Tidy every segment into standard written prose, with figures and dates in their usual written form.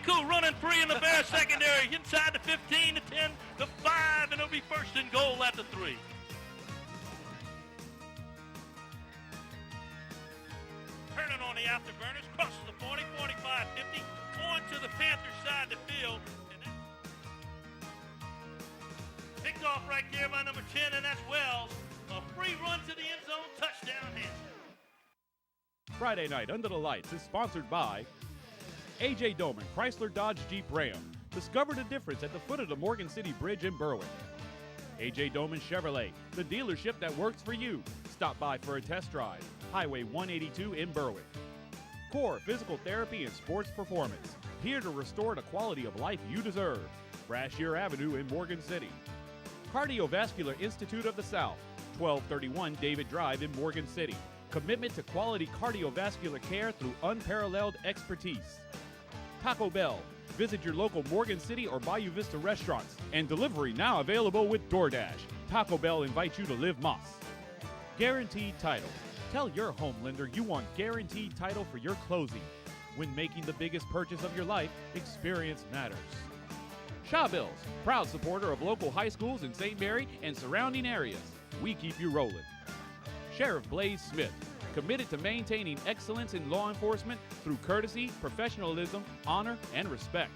Niku running free in the Bear secondary. Inside the 15, to 10, to 5, and it'll be first and goal at the 3. Turning on the afterburners, crosses the 40, 45, 50, on to the Panthers side of the field. Picked off right there by number 10, and that's Wells. A free run to the end zone, touchdown Hampton. Friday Night Under the Lights is sponsored by A.J. Doman, Chrysler Dodge Jeep Ram. Discover the difference at the foot of the Morgan City Bridge in Berwick. A.J. Doman Chevrolet, the dealership that works for you. Stop by for a test drive. Highway 182 in Berwick. Core Physical Therapy and Sports Performance. Here to restore the quality of life you deserve. Brashear Avenue in Morgan City. Cardiovascular Institute of the South, 1231 David Drive in Morgan City. Commitment to quality cardiovascular care through unparalleled expertise. Taco Bell. Visit your local Morgan City or Bayou Vista restaurants, and delivery now available with DoorDash. Taco Bell invites you to live Moss. Guaranteed Title. Tell your home lender you want guaranteed title for your closing. When making the biggest purchase of your life, experience matters. Shaw Bills, proud supporter of local high schools in St. Mary and surrounding areas. We keep you rolling. Sheriff Blaze Smith, committed to maintaining excellence in law enforcement through courtesy, professionalism, honor, and respect.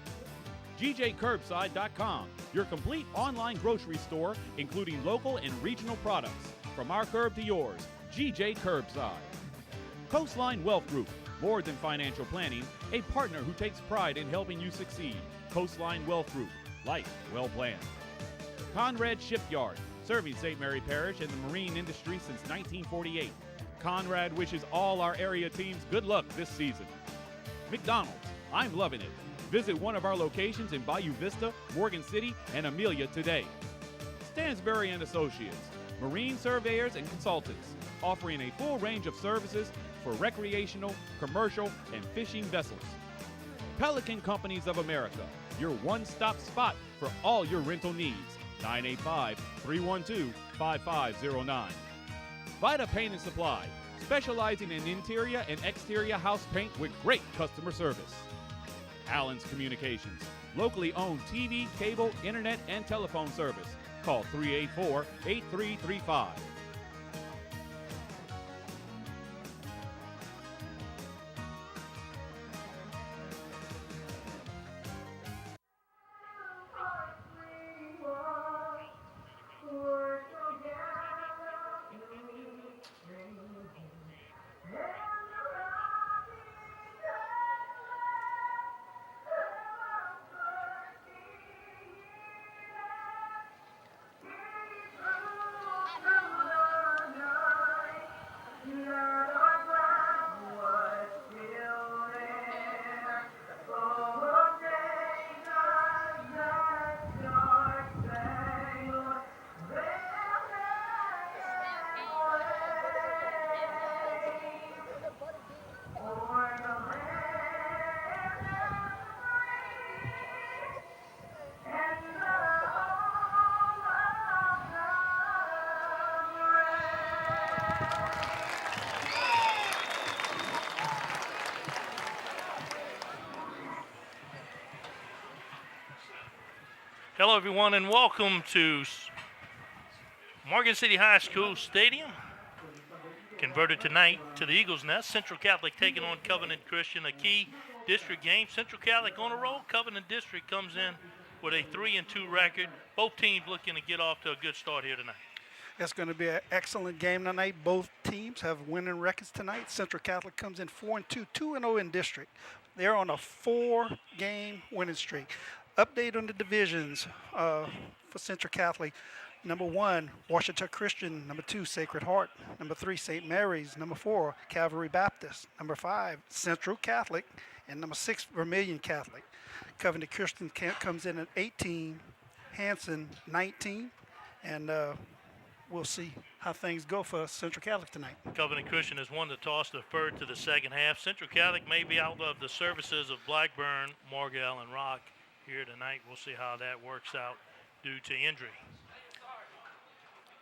GJCurbside.com, your complete online grocery store, including local and regional products. From our curb to yours, GJ Curbside. Coastline Wealth Group, more than financial planning, a partner who takes pride in helping you succeed. Coastline Wealth Group, life well planned. Conrad Shipyard, serving St. Mary Parish and the marine industry since 1948. Conrad wishes all our area teams good luck this season. McDonald's, I'm loving it. Visit one of our locations in Bayou Vista, Morgan City, and Amelia today. Stansbury and Associates, marine surveyors and consultants, offering a full range of services for recreational, commercial, and fishing vessels. Pelican Companies of America, your one-stop spot for all your rental needs. 985-312-5509. Vita Paint and Supply, specializing in interior and exterior house paint with great customer service. Allen's Communications, locally owned TV, cable, internet, and telephone service. Call 384-8335. Hello, everyone, and welcome to Morgan City High School Stadium. Converted tonight to the Eagles' Nest. Central Catholic taking on Covenant Christian, a key district game. Central Catholic on a roll. Covenant District comes in with a 3-2 record. Both teams looking to get off to a good start here tonight. It's going to be an excellent game tonight. Both teams have winning records tonight. Central Catholic comes in 4-2, 2-0 in district. They're on a 4-game winning streak. Update on the divisions for Central Catholic. Number 1, Washington Christian. Number 2, Sacred Heart. Number 3, St. Mary's. Number 4, Calvary Baptist. Number 5, Central Catholic. And number 6, Vermilion Catholic. Covenant Christian comes in at 18, Hanson 19, and we'll see how things go for Central Catholic tonight. Covenant Christian has won the toss, deferred to the second half. Central Catholic may be out of the services of Blackburn, Morgell, and Rock here tonight. We'll see how that works out due to injury.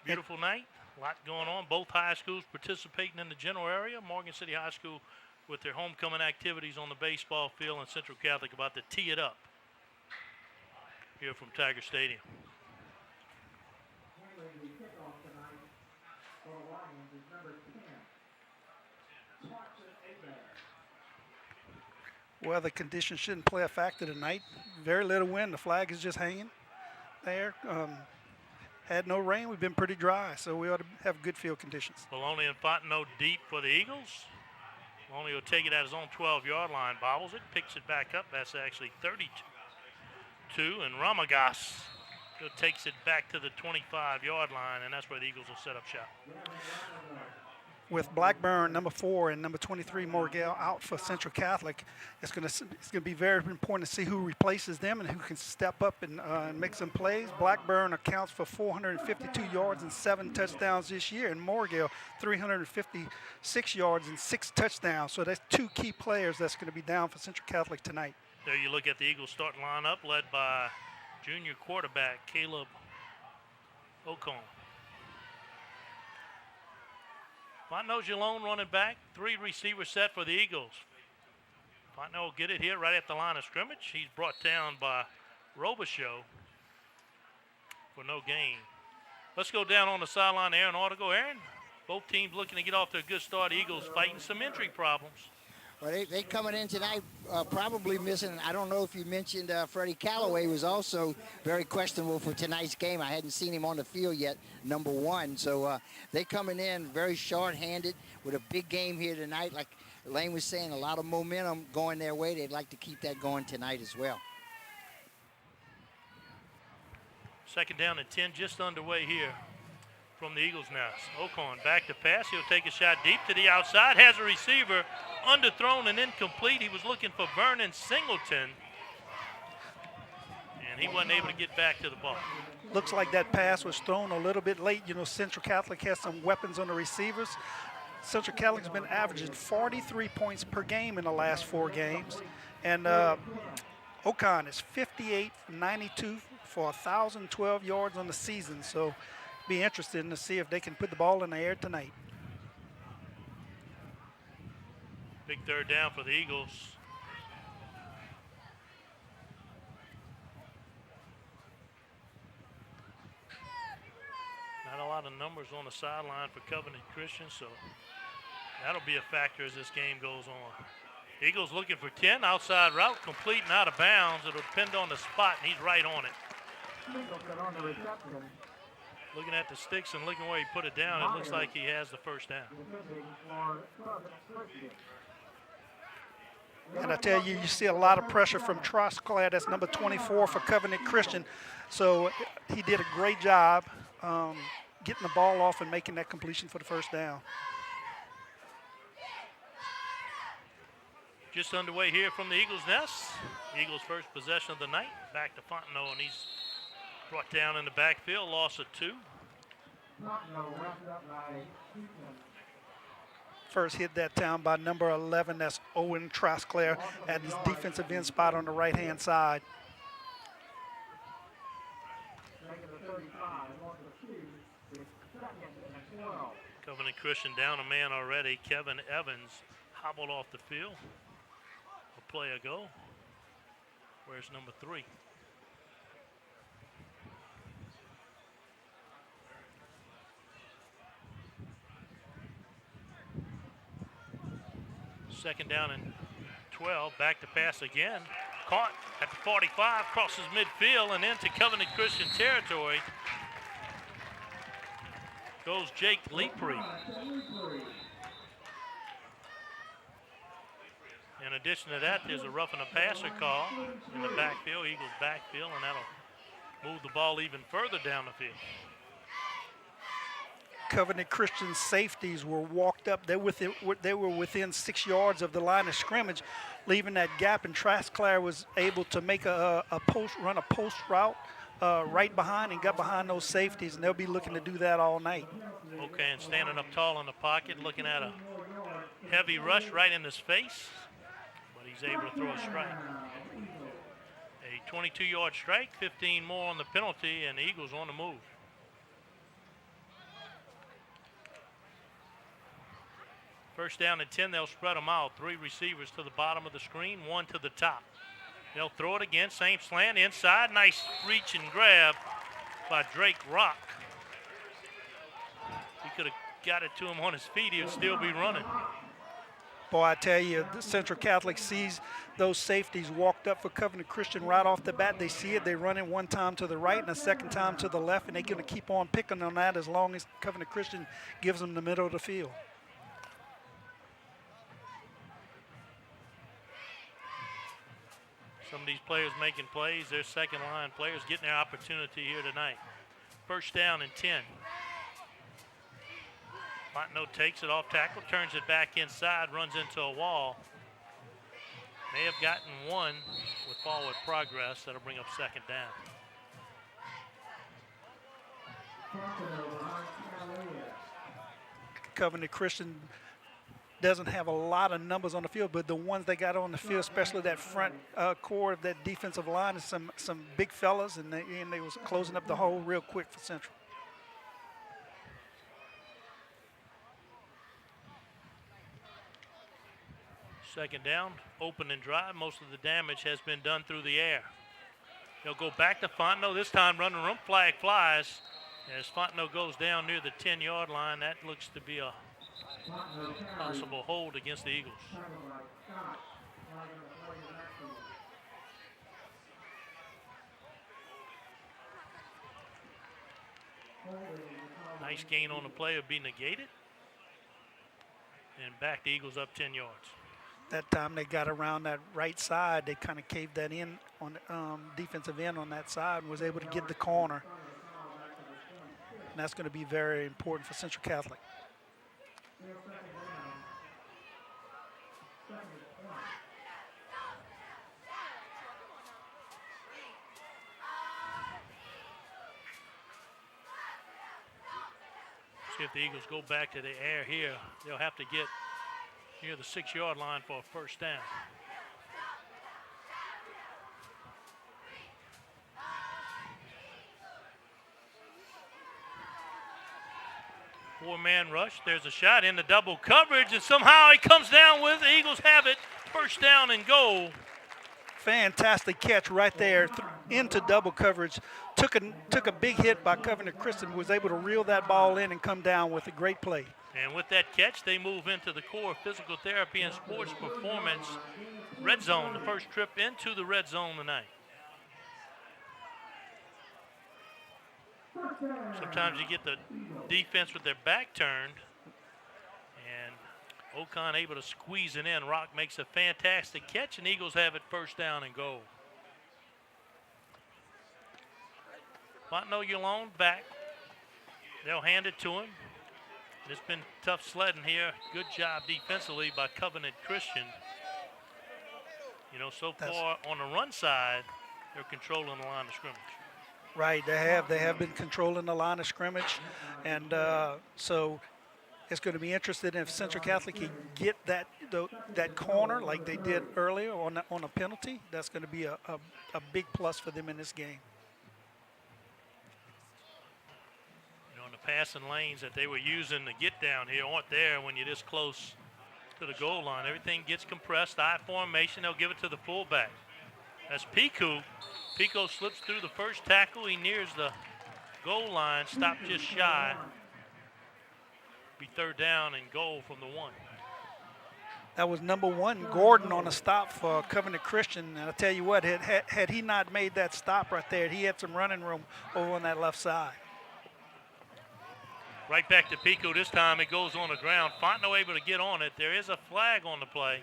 Beautiful night, a lot going on. Both high schools participating in the general area. Morgan City High School with their homecoming activities on the baseball field, and Central Catholic about to tee it up here from Tiger Stadium. Weather conditions shouldn't play a factor tonight. Very little wind. The flag is just hanging there. Had no rain. We've been pretty dry, so we ought to have good field conditions. Maloney and Fontenot deep for the Eagles. Maloney will take it at his own 12-yard line, bobbles it, picks it back up. That's actually 32. And Ramagas takes it back to the 25-yard line, and that's where the Eagles will set up shop. With Blackburn, number 4, and number 23, Morgell, out for Central Catholic, it's going to be very important to see who replaces them and who can step up and make some plays. Blackburn accounts for 452 yards and 7 touchdowns this year, and Morgell 356 yards and 6 touchdowns. So that's 2 key players that's going to be down for Central Catholic tonight. There you look at the Eagles starting lineup, led by junior quarterback Caleb Ocon. Fontenot's your lone running back. 3 receivers set for the Eagles. Fontenot will get it here right at the line of scrimmage. He's brought down by Robichaux for no gain. Let's go down on the sideline. Aaron Artigo. Aaron, both teams looking to get off to a good start. Eagles fighting some injury problems. Well, they coming in tonight probably missing. I don't know if you mentioned Freddie Callaway was also very questionable for tonight's game. I hadn't seen him on the field yet, number 1. So they coming in very short-handed with a big game here tonight. Like Lane was saying, a lot of momentum going their way. They'd like to keep that going tonight as well. Second down and 10 just underway here from the Eagles nest. Ocon back to pass. He'll take a shot deep to the outside. Has a receiver underthrown and incomplete. He was looking for Vernon Singleton, and he wasn't able to get back to the ball. Looks like that pass was thrown a little bit late. You know, Central Catholic has some weapons on the receivers. Central Catholic's been averaging 43 points per game in the last 4 games. And Ocon is 58 from 92 for 1,012 yards on the season. So be interested to see if they can put the ball in the air tonight. Big third down for the Eagles. Not a lot of numbers on the sideline for Covenant Christian, so that'll be a factor as this game goes on. Eagles looking for 10, outside route, complete and out of bounds. It'll depend on the spot, and he's right on it. Looking at the sticks and looking where he put it down, it looks like he has the first down. And I tell you, you see a lot of pressure from Trosclair. That's number 24 for Covenant Christian. So he did a great job getting the ball off and making that completion for the first down. Just underway here from the Eagles' nest. Eagles' first possession of the night. Back to Fontenot, and he's brought down in the backfield, loss of 2. First hit that down by number 11. That's Owen Trosclair at his defensive end spot on the right-hand side. Covenant Christian down a man already. Kevin Evans hobbled off the field. A play ago. Where's number 3? Second down and 12. Back to pass again. Caught at the 45. Crosses midfield and into Covenant Christian territory. Goes Jake Leeprey. In addition to that, there's a roughing a passer call in the backfield, Eagles backfield, and that'll move the ball even further down the field. Covenant Christian safeties were walked up. They were within 6 yards of the line of scrimmage, leaving that gap, and Trosclair was able to make run a post route right behind and got behind those safeties, and they'll be looking to do that all night. Okay, and standing up tall in the pocket, looking at a heavy rush right in his face, but he's able to throw a strike. A 22-yard strike, 15 more on the penalty, and the Eagles on the move. First down and 10, they'll spread them out. 3 receivers to the bottom of the screen, 1 to the top. They'll throw it again, same slant, inside. Nice reach and grab by Drake Rock. He could have got it to him on his feet, he would still be running. Boy, I tell you, the Central Catholic sees those safeties walked up for Covenant Christian right off the bat. They see it, they run it one time to the right and a second time to the left, and they're going to keep on picking on that as long as Covenant Christian gives them the middle of the field. Some of these players making plays, their second line players getting their opportunity here tonight. First down and 10. Fontenot takes it off tackle, turns it back inside, runs into a wall. May have gotten 1 with forward progress. That'll bring up second down. Covenant Christian doesn't have a lot of numbers on the field, but the ones they got on the field, especially that front core of that defensive line, is some big fellas, and they was closing up the hole real quick for Central. Second down, open and drive. Most of the damage has been done through the air. They'll go back to Fontenot, this time running room. Flag flies as Fontenot goes down near the 10-yard line. That looks to be a possible hold against the Eagles. Nice gain on the play will be negated. And back the Eagles up 10 yards. That time they got around that right side, they kind of caved that in on the defensive end on that side and was able to get the corner. And that's going to be very important for Central Catholic. See if the Eagles go back to the air here. They'll have to get near the 6-yard line for a first down. Four-man rush. There's a shot in the double coverage, and somehow it comes down with the Eagles have it. First down and goal. Fantastic catch right there into double coverage. Took a big hit by Covenant Christian, was able to reel that ball in and come down with a great play. And with that catch, they move into the core physical therapy and sports performance red zone, the first trip into the red zone tonight. Sometimes you get the defense with their back turned, and Ocon able to squeeze it in. Rock makes a fantastic catch, and Eagles have it first down and goal. Fontenot Yulon back. They'll hand it to him. It's been tough sledding here. Good job defensively by Covenant Christian. You know, so far on the run side, they're controlling the line of scrimmage. Right, they have been controlling the line of scrimmage, and so it's going to be interesting if Central Catholic can get that corner like they did earlier on a penalty. That's going to be a big plus for them in this game. You know, the passing lanes that they were using to get down here aren't there when you're this close to the goal line. Everything gets compressed, I formation. They'll give it to the fullback. That's Pico. Pico slips through the first tackle. He nears the goal line, stopped just shy. Be third down and goal from the 1. That was number 1, Gordon, on a stop for Covenant Christian. And I tell you what, had he not made that stop right there, he had some running room over on that left side. Right back to Pico this time. It goes on the ground. Fontenot able to get on it. There is a flag on the play.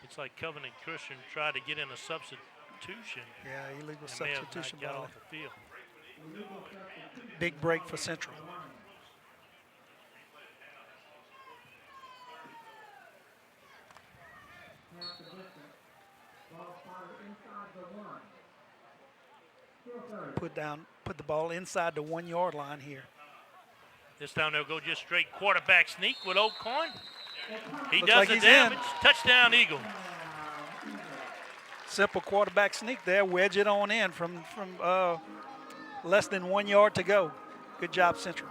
Looks like Covenant Christian tried to get in a substitution. Yeah, illegal and may have substitution not got ball. off the field. Big break for Central. Put the ball inside the 1-yard line here. This time they'll go just straight quarterback sneak with Ocon. He Looks does like the he's damage. in. Touchdown, Eagle. Simple quarterback sneak there. Wedge it on in from Less than 1 yard to go. Good job, Central.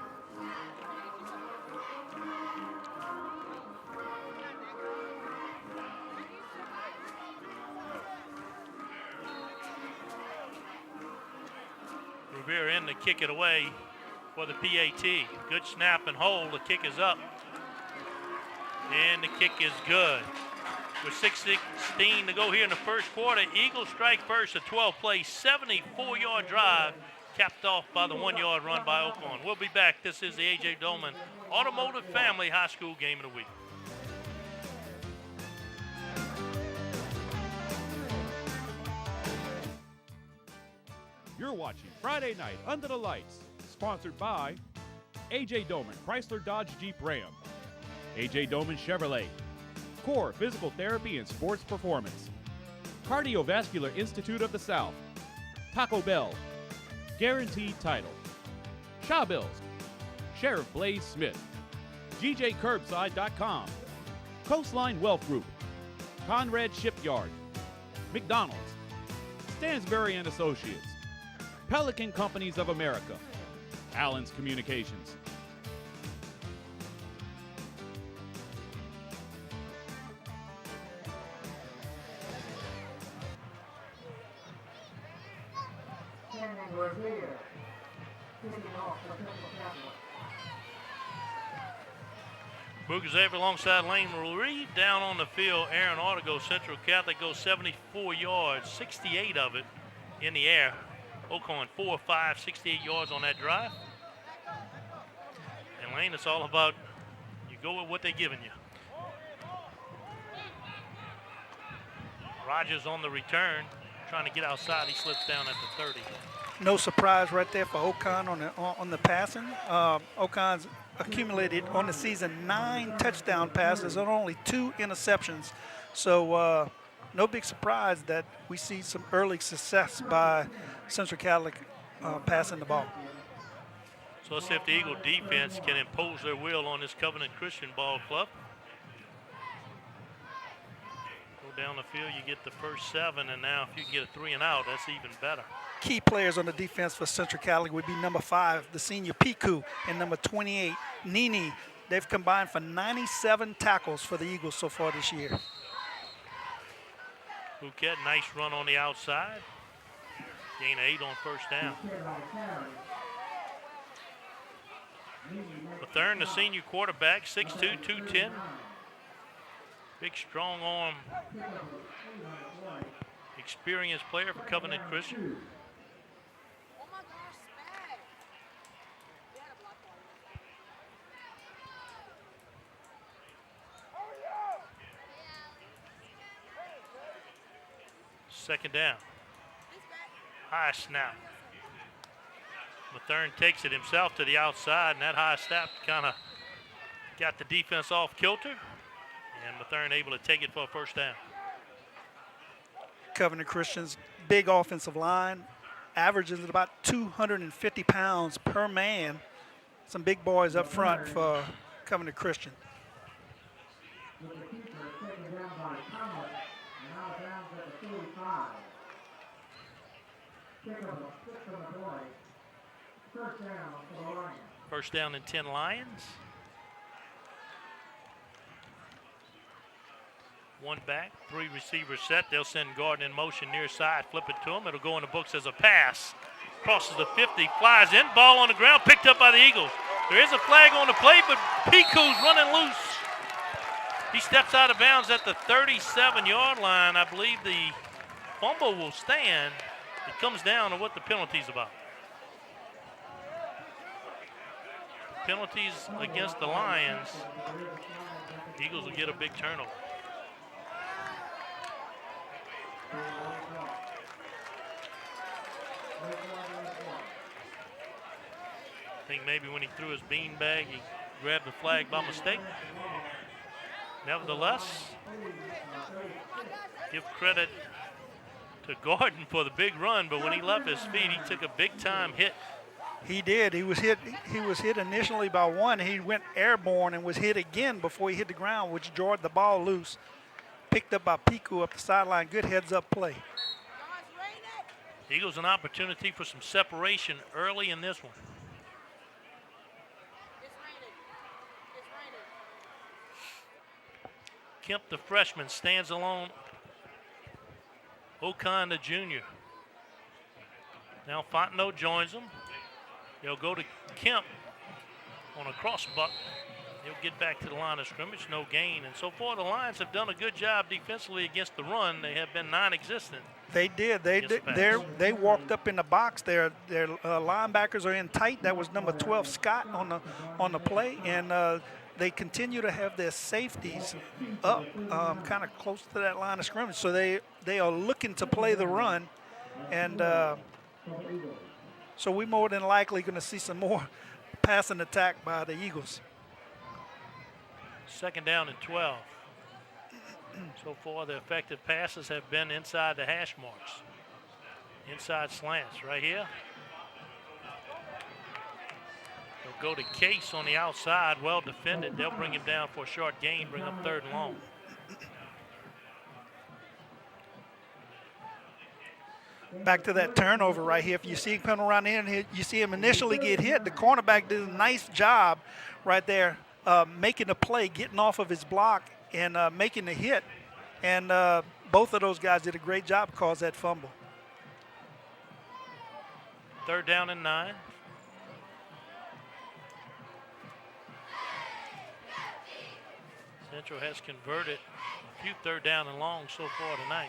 Revere in to kick it away for the PAT. Good snap and hold. The kick is up. And the kick is good. With 6:16 to go here in the first quarter, Eagles strike first, a 12-play, 74-yard drive, capped off by the 1-yard run by Oakland. We'll be back. This is the A.J. Dolman Automotive Family High School Game of the Week. You're watching Friday Night Under the Lights, sponsored by A.J. Dolman Chrysler Dodge Jeep Ram, A.J. Dolman Chevrolet, Core Physical Therapy and Sports Performance, Cardiovascular Institute of the South, Taco Bell, Guaranteed Title, Shaw Bills, Sheriff Blaze Smith, GJCurbside.com, Coastline Wealth Group, Conrad Shipyard, McDonald's, Stansberry and Associates, Pelican Companies of America, Allen's Communications. Boogers Avery alongside Lane Reed. Down on the field, Aaron Artigo. Central Catholic goes 74 yards, 68 of it in the air. Oakland 4 5, 68 yards on that drive. And Lane, it's all about you go with what they're giving you. Rogers on the return, trying to get outside. He slips down at the 30. No surprise right there for Okan on the passing. Okan's accumulated on the season 9 touchdown passes and only 2 interceptions. So no big surprise that we see some early success by Central Catholic passing the ball. So let's see if the Eagle defense can impose their will on this Covenant Christian Ball Club. Go down the field, you get the first 7, and now if you can get a 3 and out, that's even better. Key players on the defense for Central Catholic would be number 5, the senior Piku, and number 28, Nini. They've combined for 97 tackles for the Eagles so far this year. Bouquet, nice run on the outside. Gain 8 on first down. Mathern, the senior quarterback, 6'2", 210. Big, strong arm, experienced player for Covenant Christian. Second down. High snap. Mathern takes it himself to the outside, and that high snap kind of got the defense off kilter. And Mathern able to take it for a first down. Covenant Christian's big offensive line averages at about 250 pounds per man. Some big boys up front for Covenant Christian. First down and 10 Lions. One back, 3 receivers set. They'll send Gordon in motion near side, flip it to him. It'll go in the books as a pass. Crosses the 50, flies in, ball on the ground, picked up by the Eagles. There is a flag on the play, but Piku's running loose. He steps out of bounds at the 37-yard line. I believe the fumble will stand. It comes down to what the penalty's about. Penalties against the Lions. The Eagles will get a big turnover. I think maybe when he threw his beanbag, he grabbed the flag by mistake. Nevertheless, give credit to Gordon for the big run, but when he left his feet, he took a big-time hit. He did. He was hit initially by one. He went airborne and was hit again before he hit the ground, which jarred the ball loose. Picked up by Piku up the sideline. Good heads-up play. Eagles an opportunity for some separation early in this one. Kemp, the freshman, stands alone. Okon, the junior. Now Fontenot joins him. They'll go to Kemp on a cross buck. He'll get back to the line of scrimmage, no gain. And so far, the Lions have done a good job defensively against the run. They have been non-existent. They did. They walked up in the box. Their linebackers are in tight. That was number 12 Scott on the play, and they continue to have their safeties up, kind of close to that line of scrimmage. So they are looking to play the run, and so we're more than likely going to see some more passing attack by the Eagles. 2nd down and 12. So far, the effective passes have been inside the hash marks. Inside slants right here. They'll go to Case on the outside, well defended. They'll bring him down for a short gain, bring up 3rd and long. Back to that turnover right here. If you see him come around in, you see him initially get hit. The cornerback did a nice job right there, making the play, getting off of his block, and making the hit. And both of those guys did a great job, caused that fumble. 3rd down and 9. Central has converted a few 3rd down and long so far tonight.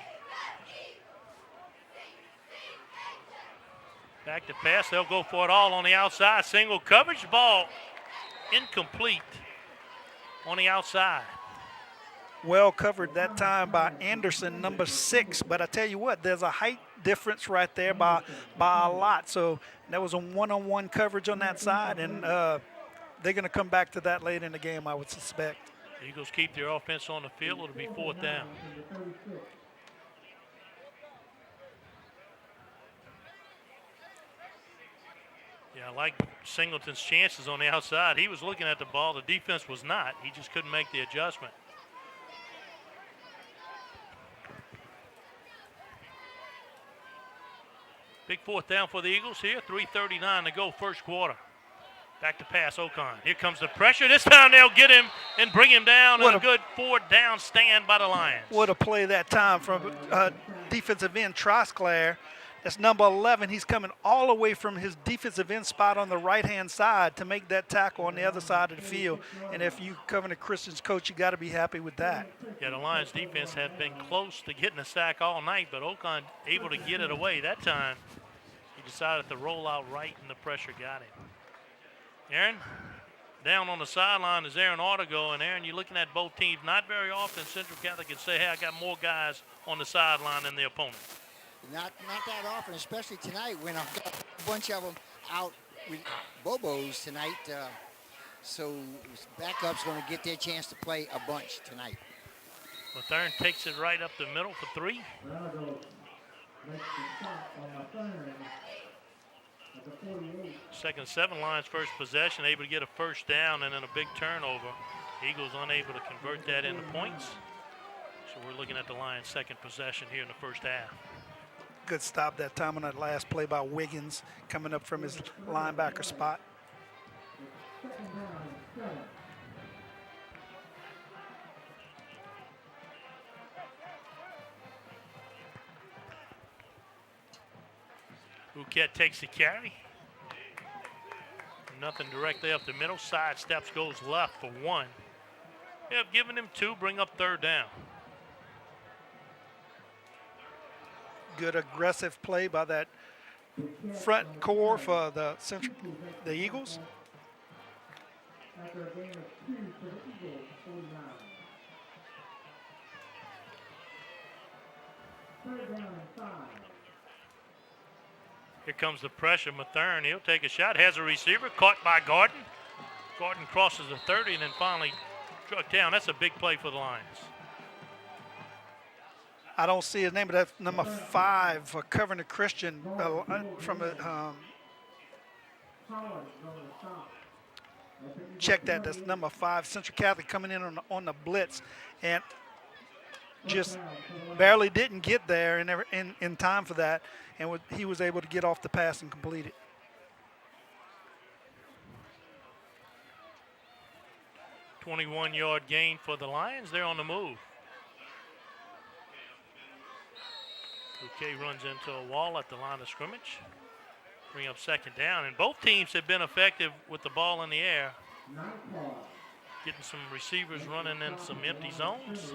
Back to pass. They'll go for it all on the outside. Single coverage, ball incomplete on the outside. Well covered that time by Anderson, number 6. But I tell you what, there's a height difference right there by a lot. So that was a one-on-one coverage on that side, and they're going to come back to that late in the game, I would suspect. The Eagles keep their offense on the field. It'll be 4th down. Yeah, I like Singleton's chances on the outside. He was looking at the ball. The defense was not. He just couldn't make the adjustment. Big 4th down for the Eagles here. 3:39 to go, 1st quarter. Back to pass, Okon. Here comes the pressure. This time they'll get him and bring him down. And a good 4th down stand by the Lions. What a play that time from defensive end Trosclair. That's number 11. He's coming all the way from his defensive end spot on the right-hand side to make that tackle on the other side of the field. And if you Covenant Christian's coach, you got to be happy with that. Yeah, the Lions defense had been close to getting a sack all night, but Okon able to get it away. That time he decided to roll out right, and the pressure got him. Aaron, down on the sideline is Aaron Artigo. And Aaron, you're looking at both teams. Not very often Central Catholic can say, hey, I got more guys on the sideline than the opponent. Not that often, especially tonight when I've got a bunch of them out with Bobos tonight. So backup's going to get their chance to play a bunch tonight. Mathern takes it right up the middle for 3. Second and 7, Lions first possession, able to get a 1st down and then a big turnover. Eagles unable to convert that into points. So we're looking at the Lions' 2nd possession here in the 1st half. Good stop that time on that last play by Wiggins coming up from his linebacker spot. Bouquet takes the carry. Nothing directly up the middle. Side steps, goes left for 1. They have given him 2, bring up 3rd down. Good aggressive play by that front core for the Eagles. Here comes the pressure. Mathern, he'll take a shot. Has a receiver, caught by Gordon. Gordon crosses the 30 and then finally struck down. That's a big play for the Lions. I don't see his name, but that's number 5 for covering the Christian from a check that. That's number 5, Central Catholic coming in on the blitz, and just barely didn't get there in time for that, and he was able to get off the pass and complete it. A 21-yard gain for the Lions. They're on the move. Bouquet runs into a wall at the line of scrimmage. Bring up second down, and both teams have been effective with the ball in the air. Getting some receivers running in some empty zones.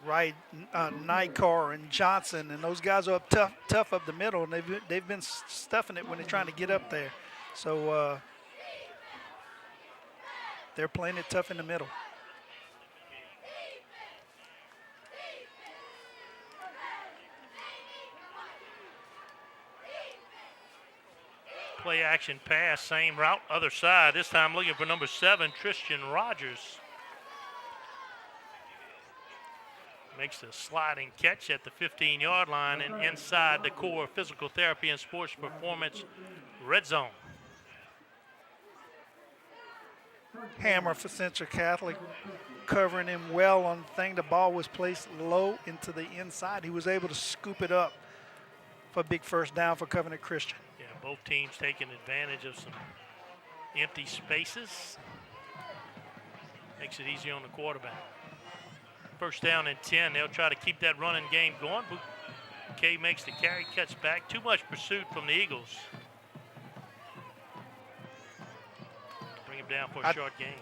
Right, Nightcar and Johnson, and those guys are up tough up the middle, and they've been stuffing it when they're trying to get up there. So they're playing it tough in the middle. Play action pass, same route, other side. This time looking for number 7, Tristan Rogers. Makes a sliding catch at the 15-yard line and inside the core physical therapy and sports performance red zone. Hammer for Central Catholic, covering him well on the thing. The ball was placed low into the inside. He was able to scoop it up for a big first down for Covenant Christian. Yeah, both teams taking advantage of some empty spaces. Makes it easy on the quarterback. First down and 10. They'll try to keep that running game going. Bouquet makes the carry, cuts back. Too much pursuit from the Eagles. Bring him down for a short gain.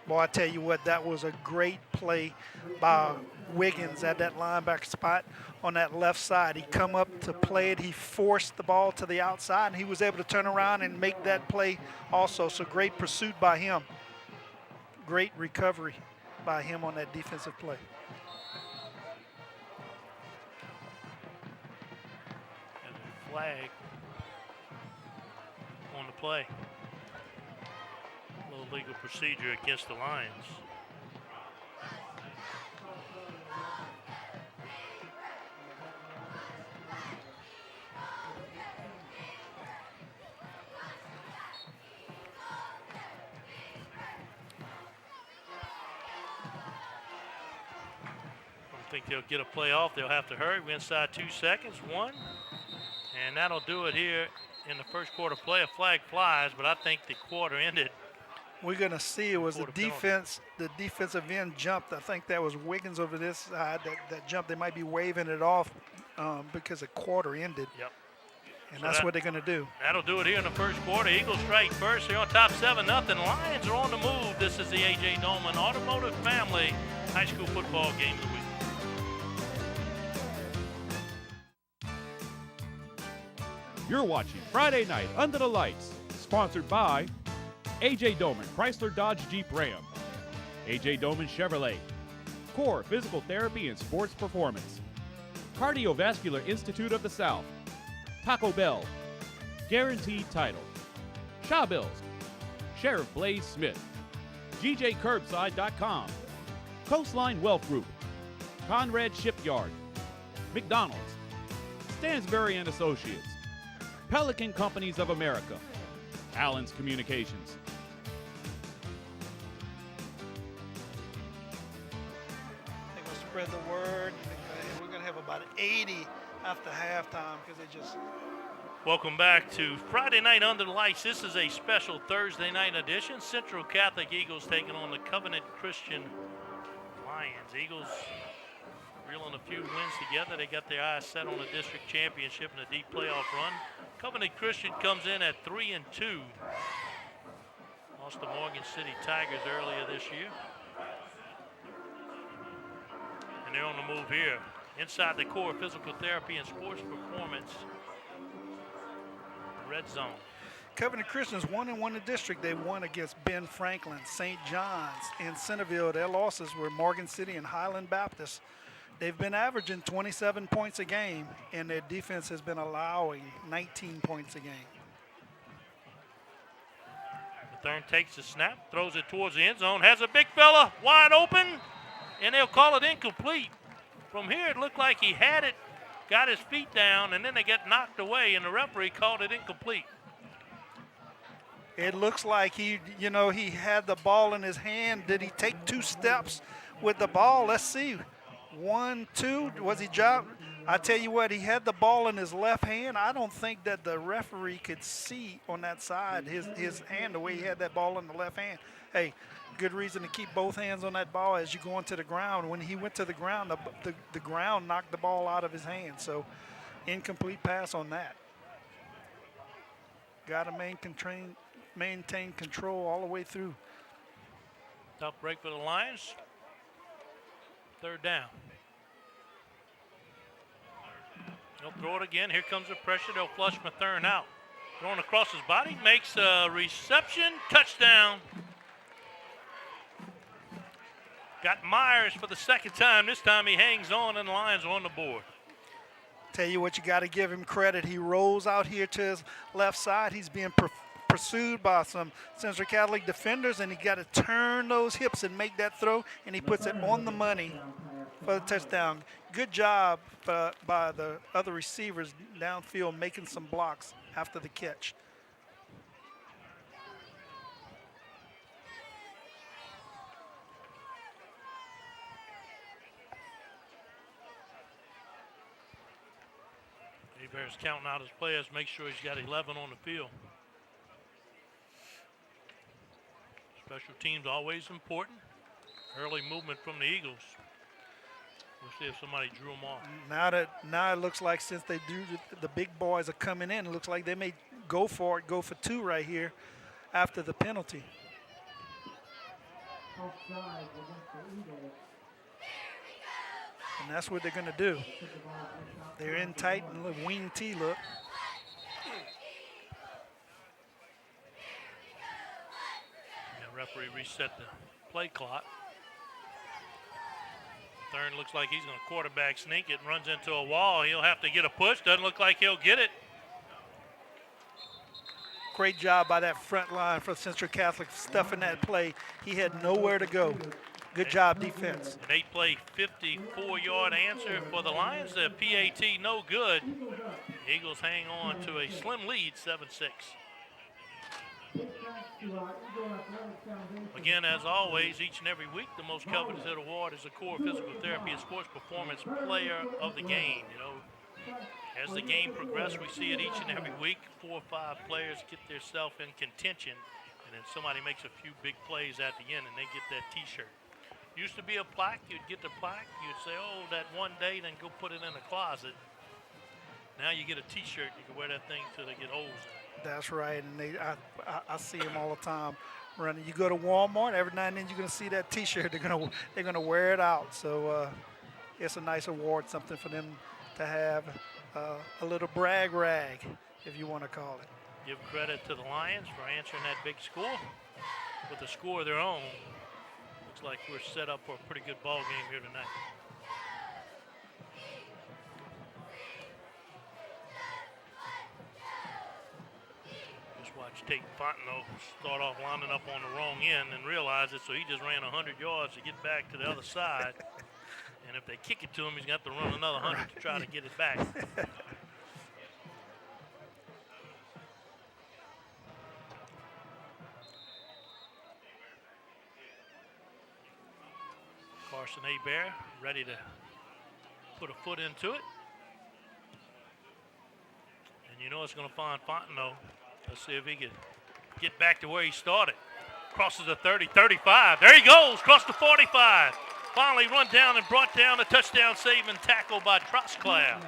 Boy, I tell you what, that was a great play by Wiggins at that linebacker spot on that left side. He come up to play it. He forced the ball to the outside, and he was able to turn around and make that play also. So great pursuit by him. Great recovery by him on that defensive play. And a flag on the play. A little legal procedure against the Lions. I think they'll get a play off. They'll have to hurry. We're inside 2 seconds. 1. And that'll do it here in the first quarter play. A flag flies, but I think the quarter ended. We're going to see it was the defense. The defensive end jumped. I think that was Wiggins over this side. That jump, they might be waving it off because the quarter ended. Yep. And so that's what they're going to do. That'll do it here in the first quarter. Eagles strike first. They're on top 7-0. Lions are on the move. This is the A.J. Dolman Automotive Family High School Football Game of the Week. You're watching Friday Night Under the Lights, sponsored by A.J. Doman Chrysler Dodge Jeep Ram, A.J. Doman Chevrolet, Core Physical Therapy and Sports Performance, Cardiovascular Institute of the South, Taco Bell, Guaranteed Title, Shaw Bills, Sheriff Blaze Smith, GJCurbside.com, Coastline Wealth Group, Conrad Shipyard, McDonald's, Stansbury and Associates, Pelican Companies of America, Allen's Communications. They're going to spread the word. We're going to have about 80 after halftime because they just... Welcome back to Friday Night Under the Lights. This is a special Thursday night edition. Central Catholic Eagles taking on the Covenant Christian Lions. Eagles reeling a few wins together. They got their eyes set on the district championship and a deep playoff run. Covenant Christian comes in at 3-2. Lost to Morgan City Tigers earlier this year. And they're on the move here. Inside the core physical therapy and sports performance red zone. Covenant Christians 1-1 in the district. They won against Ben Franklin, St. John's, and Centerville. Their losses were Morgan City and Highland Baptist. They've been averaging 27 points a game, and their defense has been allowing 19 points a game. Thurn takes the snap, throws it towards the end zone, has a big fella wide open, and they'll call it incomplete. From here, it looked like he had it, got his feet down, and then they get knocked away, and the referee called it incomplete. It looks like he had the ball in his hand. Did he take 2 steps with the ball? Let's see. 1, 2. Was he job? I tell you what, he had the ball in his left hand. I don't think that the referee could see on that side his hand the way he had that ball in the left hand. Hey, good reason to keep both hands on that ball as you go into the ground. When he went to the ground, the ground knocked the ball out of his hand. So incomplete pass on that. Got to maintain control all the way through. Tough break for the Lions. 3rd down. They'll throw it again. Here comes the pressure. They'll flush Mathern out. Throwing across his body. Makes a reception. Touchdown. Got Myers for the 2nd time. This time he hangs on and the Lions are on the board. Tell you what, you got to give him credit. He rolls out here to his left side. He's being pursued by some Central Catholic defenders, and he got to turn those hips and make that throw, and he puts it on the money for the touchdown. Good job by the other receivers downfield making some blocks after the catch. Bears counting out his players, make sure he's got 11 on the field. Special teams always important. Early movement from the Eagles. We'll see if somebody drew them off. Now it looks like since they do the big boys are coming in, it looks like they may go for 2 right here after the penalty. And that's what they're going to do. They're in tight and look, wing T look. The referee reset the play clock. Thurn looks like he's going to quarterback sneak it and runs into a wall. He'll have to get a push. Doesn't look like he'll get it. Great job by that front line for Central Catholic stuffing that play. He had nowhere to go. Good job, defense. An 8-play, 54-yard answer for the Lions. The PAT no good. Eagles hang on to a slim lead, 7-6. Again, as always, each and every week, the most coveted award is the Core Physical Therapy and Sports Performance Player of the Game. You know, as the game progresses, we see it each and every week. 4 or 5 players get themselves in contention, and then somebody makes a few big plays at the end, and they get that T-shirt. Used to be a plaque. You'd get the plaque. You'd say, oh, that one day, then go put it in the closet. Now you get a T-shirt. You can wear that thing till they get holes in it. That's right, and I see them all the time running. You go to Walmart, every now and then you're going to see that T-shirt. They're gonna wear it out. So it's a nice award, something for them to have, a little brag rag, if you want to call it. Give credit to the Lions for answering that big score with a score of their own. Looks like we're set up for a pretty good ball game here tonight. Just watch Tate Fontenot start off lining up on the wrong end and realize it, so he just ran 100 yards to get back to the other side. And if they kick it to him, he's got to run another 100 to try to get it back. Carson Hebert ready to put a foot into it. And you know it's going to find Fontenot. Let's see if he can get back to where he started. Crosses the 30, 35. There he goes, across the 45. Finally run down and brought down a touchdown saving tackle by Trosclair.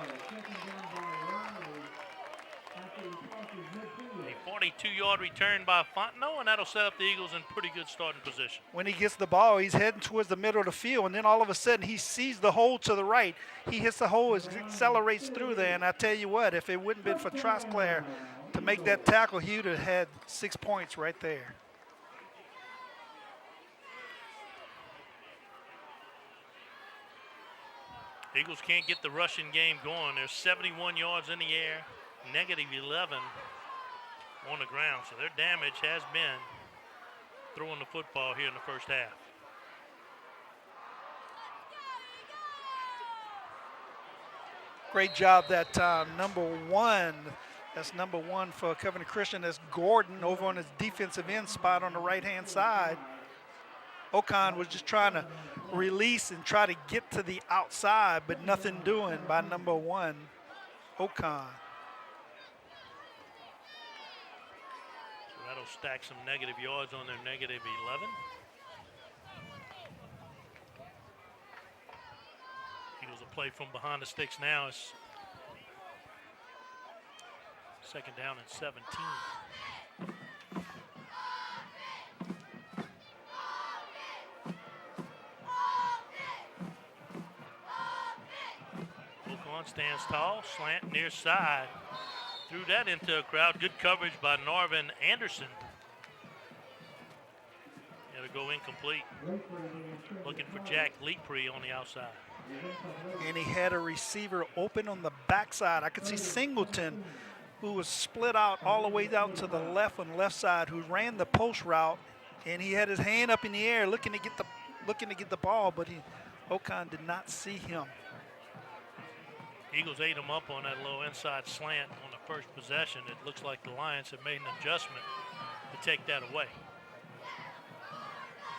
A 42-yard return by Fontenot, and that'll set up the Eagles in pretty good starting position. When he gets the ball, he's heading towards the middle of the field, and then all of a sudden he sees the hole to the right. He hits the hole, accelerates through there, and I tell you what, if it wouldn't have been for Trosclair to make that tackle, he would have had 6 points right there. Eagles can't get the rushing game going. There's 71 yards in the air, negative 11 on the ground. So their damage has been throwing the football here in the first half. Great job that time. Number 1, that's number 1 for Covenant Christian. That's Gordon over on his defensive end spot on the right-hand side. Ocon was just trying to release and try to get to the outside, but nothing doing by number 1, Ocon. So that'll stack some negative yards on their negative 11. Eagles will play from behind the sticks now. It's second down and 17. Ocon stands tall, slant near side. Threw that into a crowd. Good coverage by Narvin Anderson. It'll go incomplete. Looking for Jack Leepree on the outside. And he had a receiver open on the backside. I could see Singleton, who was split out all the way down to the left on the left side, who ran the post route, and he had his hand up in the air looking to get the ball, but Ocon did not see him. Eagles ate him up on that low inside slant on the first possession. It looks like the Lions have made an adjustment to take that away.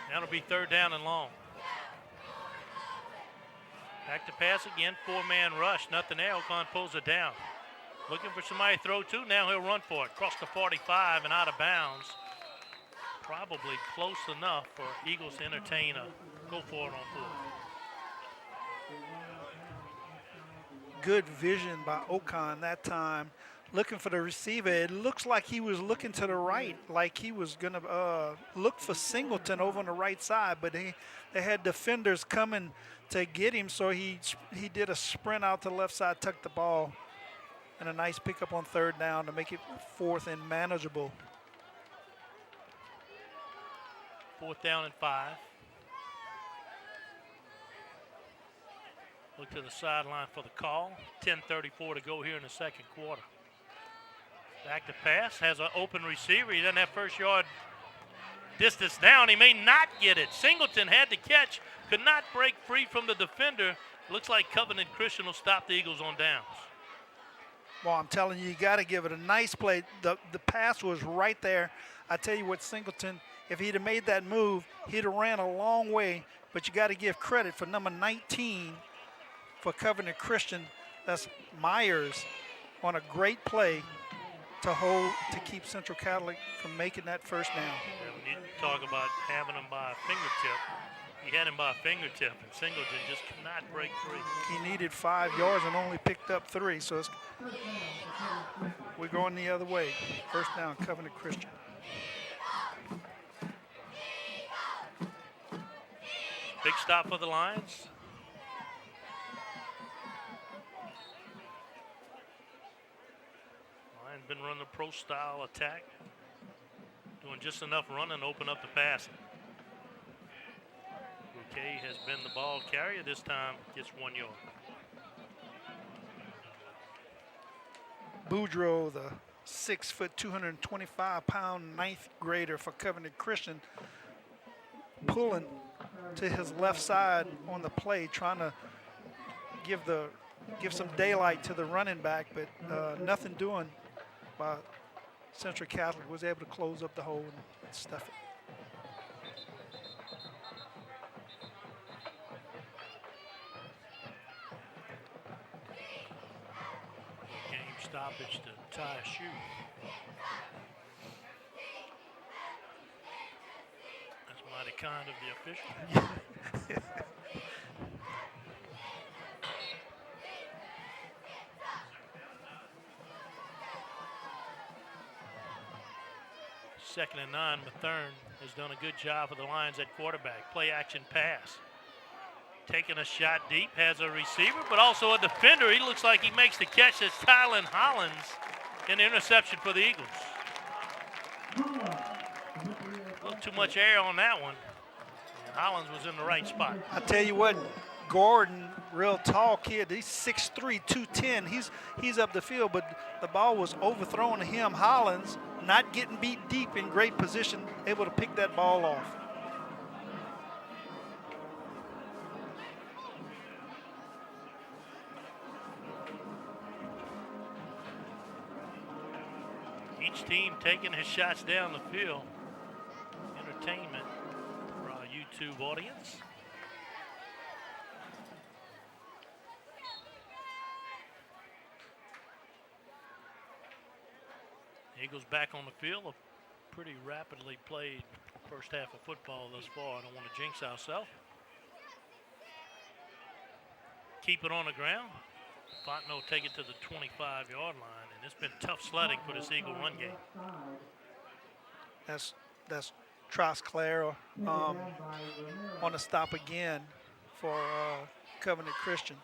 Now it'll be third down and long. Back to pass again, 4-man rush, nothing there. Ocon pulls it down. Looking for somebody to throw to, now he'll run for it. Cross the 45 and out of bounds. Probably close enough for Eagles to entertain a go for it on 4. Good vision by Ocon that time, looking for the receiver. It looks like he was looking to the right, like he was going to look for Singleton over on the right side, but they had defenders coming to get him, so he did a sprint out to the left side, tucked the ball, and a nice pickup on third down to make it 4th and manageable. 4th down and 5. Look to the sideline for the call. 10:34 to go here in the second quarter. Back to pass, has an open receiver. He doesn't have first yard distance down. He may not get it. Singleton had to catch, could not break free from the defender. Looks like Covenant Christian will stop the Eagles on downs. Well, I'm telling you, you got to give it a nice play. The pass was right there. I tell you what, Singleton, if he'd have made that move, he'd have ran a long way. But you got to give credit for number 19 for Covenant Christian. That's Myers on a great play to keep Central Catholic from making that first down. Yeah, we need to talk about having him by a fingertip. He had him by a fingertip, and Singleton just could not break free. He needed 5 yards and only picked up 3, so we're going the other way. First down, Covenant Christian. Big stop for the Lions. Lions been running a pro-style attack, doing just enough running to open up the passing. Bouquet has been the ball carrier. This time gets 1 yard. Boudreaux, the 6', 225-pound ninth grader for Covenant Christian, pulling to his left side on the play, trying to give some daylight to the running back, but nothing doing. By Central Catholic was able to close up the hole and stuff it. Game stoppage to tie a shoe. That's mighty kind of the official. Second and 9, Mathern has done a good job for the Lions at quarterback. Play action pass. Taking a shot deep, has a receiver, but also a defender. He looks like he makes the catch. That's Tylen Hollins, an interception for the Eagles. A little too much air on that one. And Hollins was in the right spot. I tell you what, Gordon, real tall kid. He's 6'3", 210. He's up the field, but the ball was overthrown to him. Hollins, not getting beat deep, in great position, able to pick that ball off. Each team taking his shots down the field. Entertainment for you two YouTube audience. Eagles back on the field. A pretty rapidly played first half of football thus far. I don't want to jinx ourselves. Keep it on the ground. Fontenot take it to the 25-yard line, and it's been tough sledding for this Eagle run game. That's Trosclair on the stop again for Covenant Christian.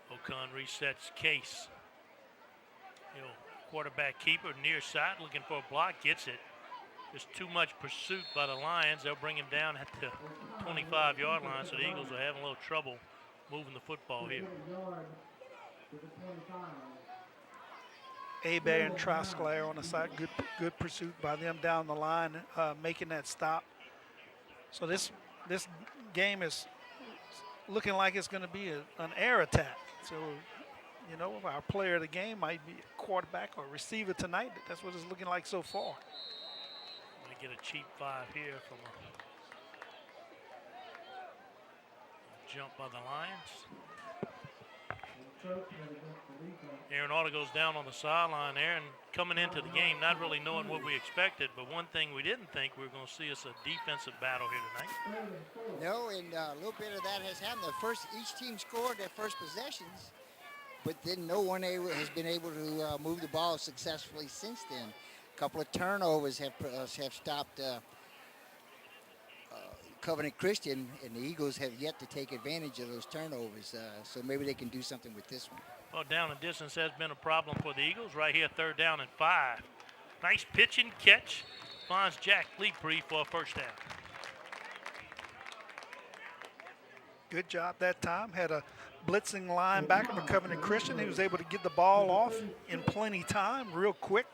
Ocon resets Case. Quarterback keeper near side looking for a block, gets it. There's too much pursuit by the Lions. They'll bring him down at the 25-yard line, so the Eagles are having a little trouble moving the football here. Hebert and Trosclair on the side. Good pursuit by them down the line, making that stop. So this game is looking like it's going to be an air attack. So, our player of the game might be a quarterback or receiver tonight. That's what it's looking like so far. Going to get a cheap 5 here from a jump by the Lions. Aaron Auto goes down on the sideline there, and coming into the game, not really knowing what we expected, but one thing we didn't think we were going to see is a defensive battle here tonight. No, and a little bit of that has happened. Each team scored their first possessions, but then no one has been able to move the ball successfully since then. A couple of turnovers have stopped Covenant Christian, and the Eagles have yet to take advantage of those turnovers. So maybe they can do something with this one. Well, down and distance has been a problem for the Eagles. Right here, 3rd down and 5. Nice pitch and catch. Finds Jack Leeprey for a first down. Good job that time. Had a blitzing linebacker for Covenant Christian. He was able to get the ball off in plenty time, real quick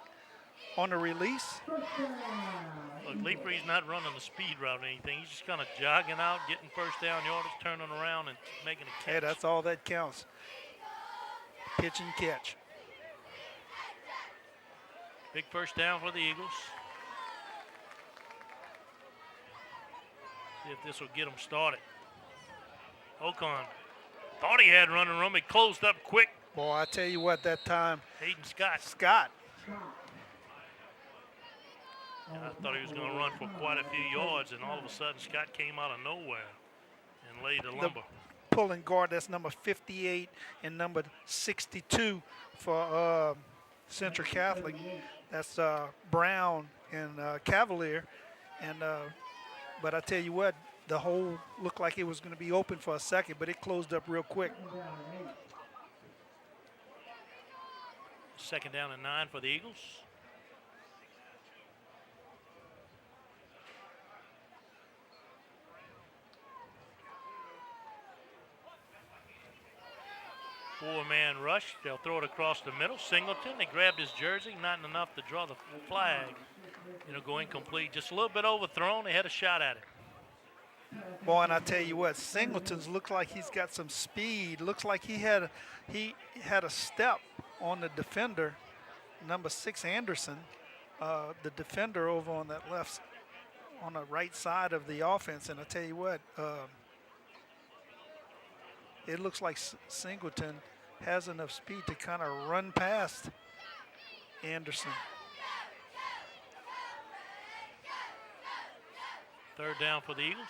on the release. Look, Leeprey's not running the speed route or anything. He's just kind of jogging out, getting first down yardage, turning around, and making a catch. Hey, that's all that counts. Pitch and catch. Big first down for the Eagles. See if this will get them started. Ocon thought he had running room. He closed up quick. Boy, I tell you what, that time. Hayden Scott. I thought he was going to run for quite a few yards, and all of a sudden Scott came out of nowhere and laid the lumber. Pulling guard, that's number 58 and number 62 for Central Catholic. That's Brown and Cavalier. But I tell you what, the hole looked like it was going to be open for a second, but it closed up real quick. 2nd down and 9 for the Eagles. Four-man rush. They'll throw it across the middle. Singleton, they grabbed his jersey, not enough to draw the flag. Go incomplete. Just a little bit overthrown. They had a shot at it. Boy, and I tell you what, Singleton's looks like he's got some speed. Looks like he had a step on the defender, number 6 Anderson, the defender over on that on the right side of the offense. And I tell you what, it looks like Singleton has enough speed to kind of run past Anderson. 3rd down for the Eagles.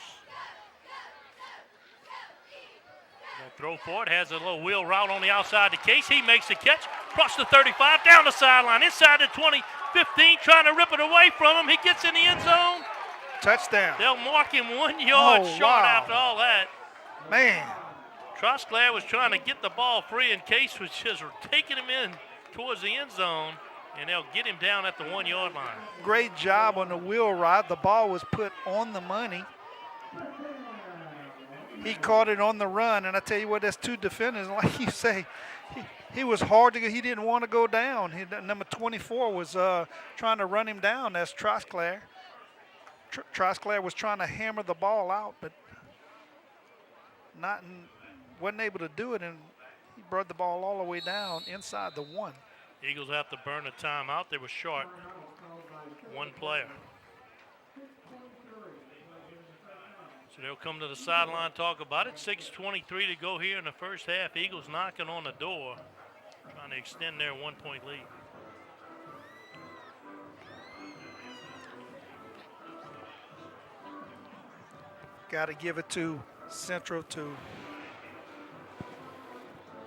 They'll throw for it. Has a little wheel route on the outside to Case. He makes the catch. Across the 35, down the sideline, inside the 20, 15, trying to rip it away from him. He gets in the end zone. Touchdown. They'll mark him 1 yard short after all that. Man. Trosclair was trying to get the ball free, and Case was just taking him in towards the end zone, and they'll get him down at the 1 yard line. Great job on the wheel route. The ball was put on the money. He caught it on the run, and I tell you what, that's 2 defenders. Like you say, He was hard to get. He didn't want to go down. Number 24 was trying to run him down. That's Trosclair. Trosclair was trying to hammer the ball out, but wasn't able to do it, and he brought the ball all the way down inside the 1. Eagles have to burn a timeout. They were short one player. So they'll come to the sideline, talk about it. 6:23 to go here in the first half. Eagles knocking on the door, trying to extend their 1-point lead. Got to give it to Central to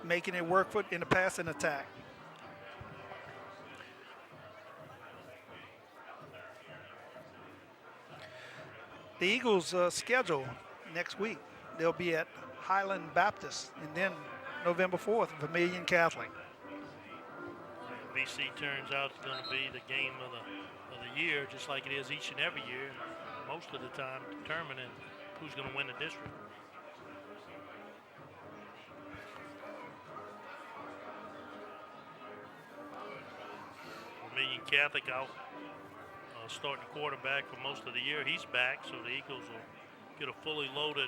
making it work in the passing attack. The Eagles' schedule next week, they'll be at Highland Baptist, and then November 4th, Vermilion Catholic. BC turns out it's going to be the game of the year, just like it is each and every year, most of the time determining who's going to win the district. Vermilion Catholic out starting quarterback for most of the year. He's back, so the Eagles will get a fully loaded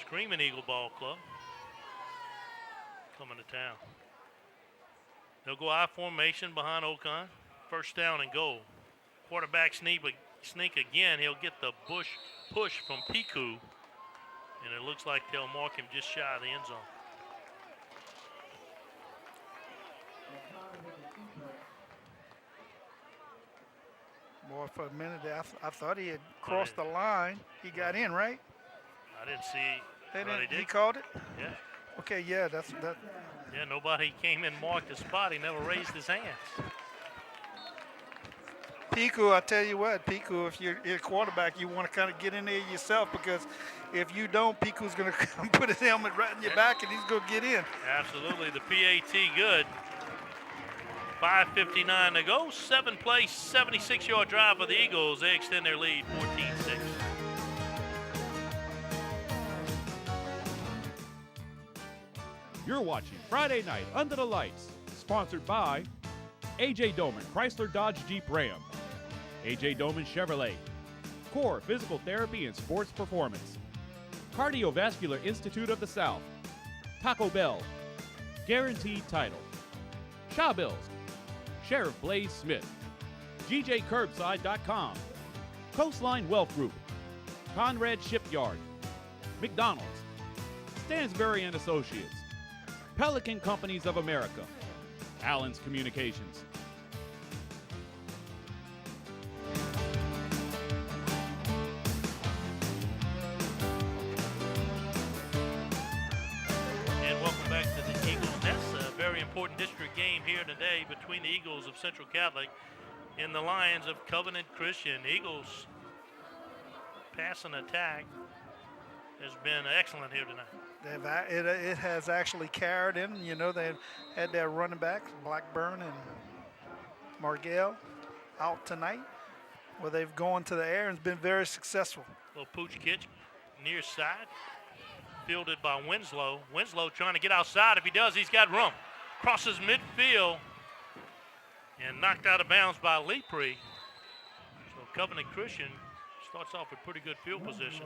Screaming Eagle Ball Club coming to town. They'll go I formation behind Ocon. First down and goal. Quarterback sneak again. He'll get the push from Piku, and it looks like they'll mark him just shy of the end zone. Boy, for a minute there, I thought he had crossed the line. He got in, right? I didn't see. They Well, he called it? Yeah. Okay, yeah, that. Yeah, nobody came in and marked the spot. He never raised his hands. Piku, I tell you what, Piku, if you're a quarterback, you want to kind of get in there yourself, because if you don't, Piku's going to come put his helmet right in your back and he's going to get in. Absolutely. The PAT good. 5:59 to go. 7-play, 76-yard drive for the Eagles. They extend their lead 14-6. You're watching Friday Night Under the Lights, sponsored by A.J. Doman, Chrysler Dodge Jeep Ram, A.J. Doman Chevrolet, Core Physical Therapy and Sports Performance, Cardiovascular Institute of the South, Taco Bell, Guaranteed Title, Shaw Bills, Sheriff Blaze Smith, GJCurbside.com, Coastline Wealth Group, Conrad Shipyard, McDonald's, Stansbury and Associates, Pelican Companies of America, Allen's Communications. And welcome back to the Eagles Nest. A very important district game here today between the Eagles of Central Catholic and the Lions of Covenant Christian. Eagles passing attack has been excellent here tonight. It has actually carried in. You know, they've had their running backs, Blackburn and Margell, out tonight, where they've gone to the air and been very successful. Little pooch kick near side, fielded by Winslow. Winslow trying to get outside. If he does, he's got room. Crosses midfield and knocked out of bounds by Lepre. So Covenant Christian starts off with pretty good field position.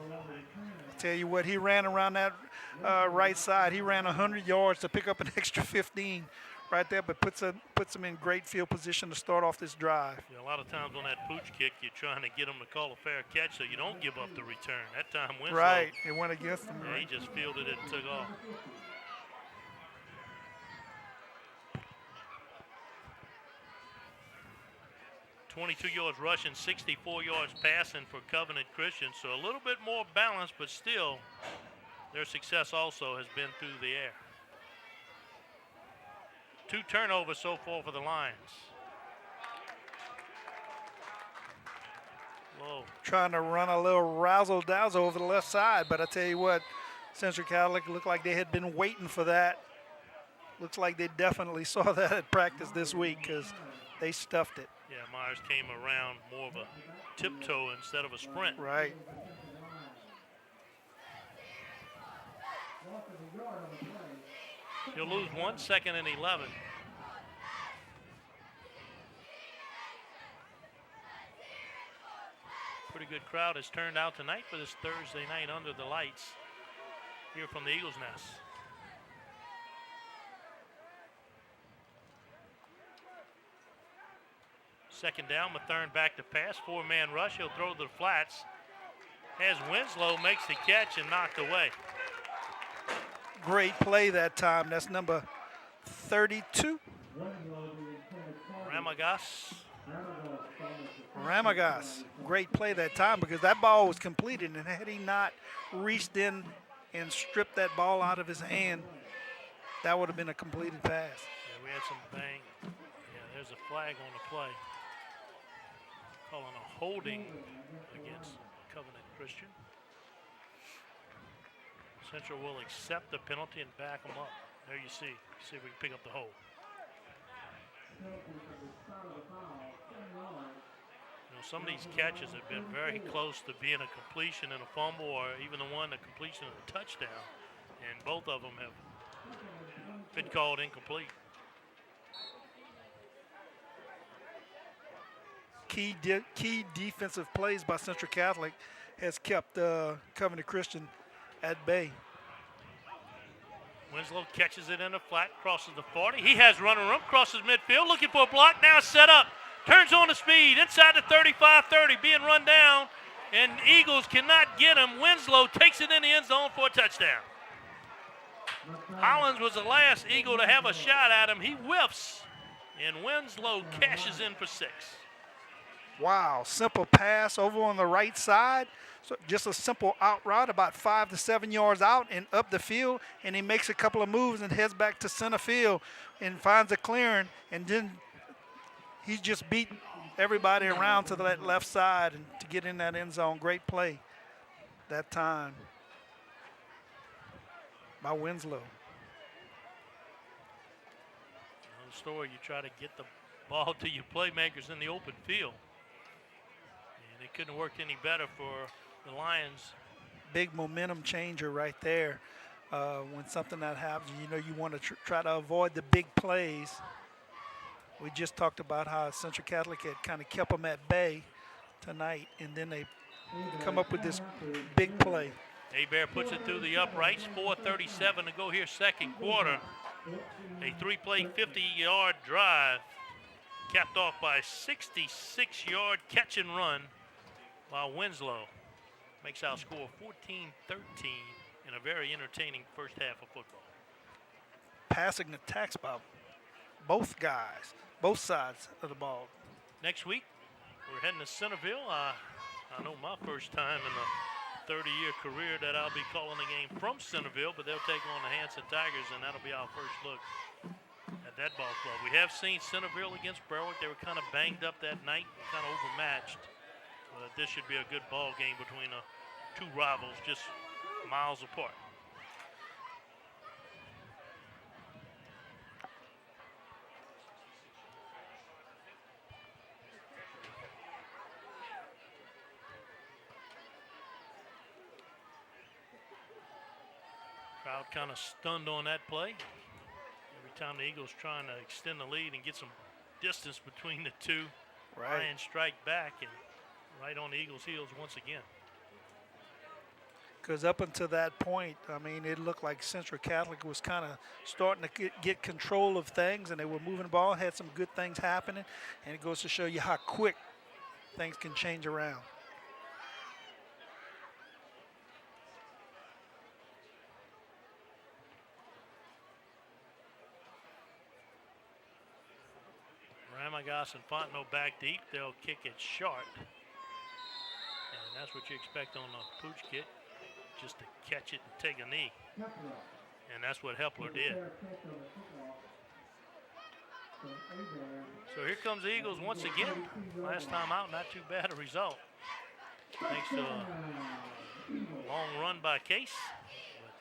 Tell you what, he ran around that right side. He ran 100 yards to pick up an extra 15 right there, but puts him in great field position to start off this drive. Yeah, a lot of times on that pooch kick, you're trying to get him to call a fair catch so you don't give up the return. That time Winslow, right, it went against him. Yeah, he just fielded it and took off. .22 yards rushing, 64 yards passing for Covenant Christian. So a little bit more balance, but still their success also has been through the air. 2 turnovers so far for the Lions. Whoa. Trying to run a little razzle-dazzle over the left side, but I tell you what, Central Catholic looked like they had been waiting for that. Looks like they definitely saw that at practice this week, because they stuffed it. Yeah, Myers came around more of a tiptoe instead of a sprint. Right. He'll lose 1 second and 11. Pretty good crowd has turned out tonight for this Thursday night under the lights here from the Eagles Nest. Second down, Mathern back to pass, 4-man rush. He'll throw to the flats. As Winslow makes the catch and knocked away. Great play that time. That's number 32. Ramagas. Great play that time because that ball was completed, and had he not reached in and stripped that ball out of his hand, that would have been a completed pass. Yeah, we had some bang. Yeah, there's a flag on the play. Calling a holding against Covenant Christian. Central will accept the penalty and back them up. There you see. See if we can pick up the hold. You know, some of these catches have been very close to being a completion and a fumble, or even the one, a completion and a touchdown. And both of them have been called incomplete. Key defensive plays by Central Catholic has kept Covenant Christian at bay. Winslow catches it in the flat, crosses the 40. He has running room, crosses midfield, looking for a block, now set up. Turns on the speed, inside the 35-30, being run down, and Eagles cannot get him. Winslow takes it in the end zone for a touchdown. Hollins was the last Eagle to have a shot at him. He whiffs, and Winslow cashes in for 6. Wow, simple pass over on the right side. So just a simple out route, about 5 to 7 yards out and up the field, and he makes a couple of moves and heads back to center field and finds a clearing, and then he just beat everybody around to that left side and to get in that end zone. Great play that time by Winslow. Another story, you try to get the ball to your playmakers in the open field. And it couldn't have worked any better for the Lions. Big momentum changer right there. When something that happens, you know you want to try to avoid the big plays. We just talked about how Central Catholic had kind of kept them at bay tonight, and then they come up with this big play. Hebert puts it through the uprights, 4:37 to go here second quarter. A 3-play, 50-yard drive capped off by a 66-yard catch and run by Winslow. Makes our score 14-13 in a very entertaining first half of football. Passing attacks by both guys, both sides of the ball. Next week, we're heading to Centerville. I know my first time in a 30-year career that I'll be calling a game from Centerville, but they'll take on the Hanson Tigers, and that'll be our first look at that ball club. We have seen Centerville against Berwick. They were kind of banged up that night, kind of overmatched. But this should be a good ball game between two rivals just miles apart. Crowd kind of stunned on that play. Every time the Eagles trying to extend the lead and get some distance between the two, Lions strike back and right on the Eagles' heels once again. Because up until that point, I mean, it looked like Central Catholic was kind of starting to get control of things, and they were moving the ball, had some good things happening, and it goes to show you how quick things can change around. Ramagas and Fontenot back deep. They'll kick it short. And that's what you expect on a pooch kick, just to catch it and take a knee. And that's what Hepler did. So here comes the Eagles once again. Last time out, not too bad a result. Thanks to a long run by Case.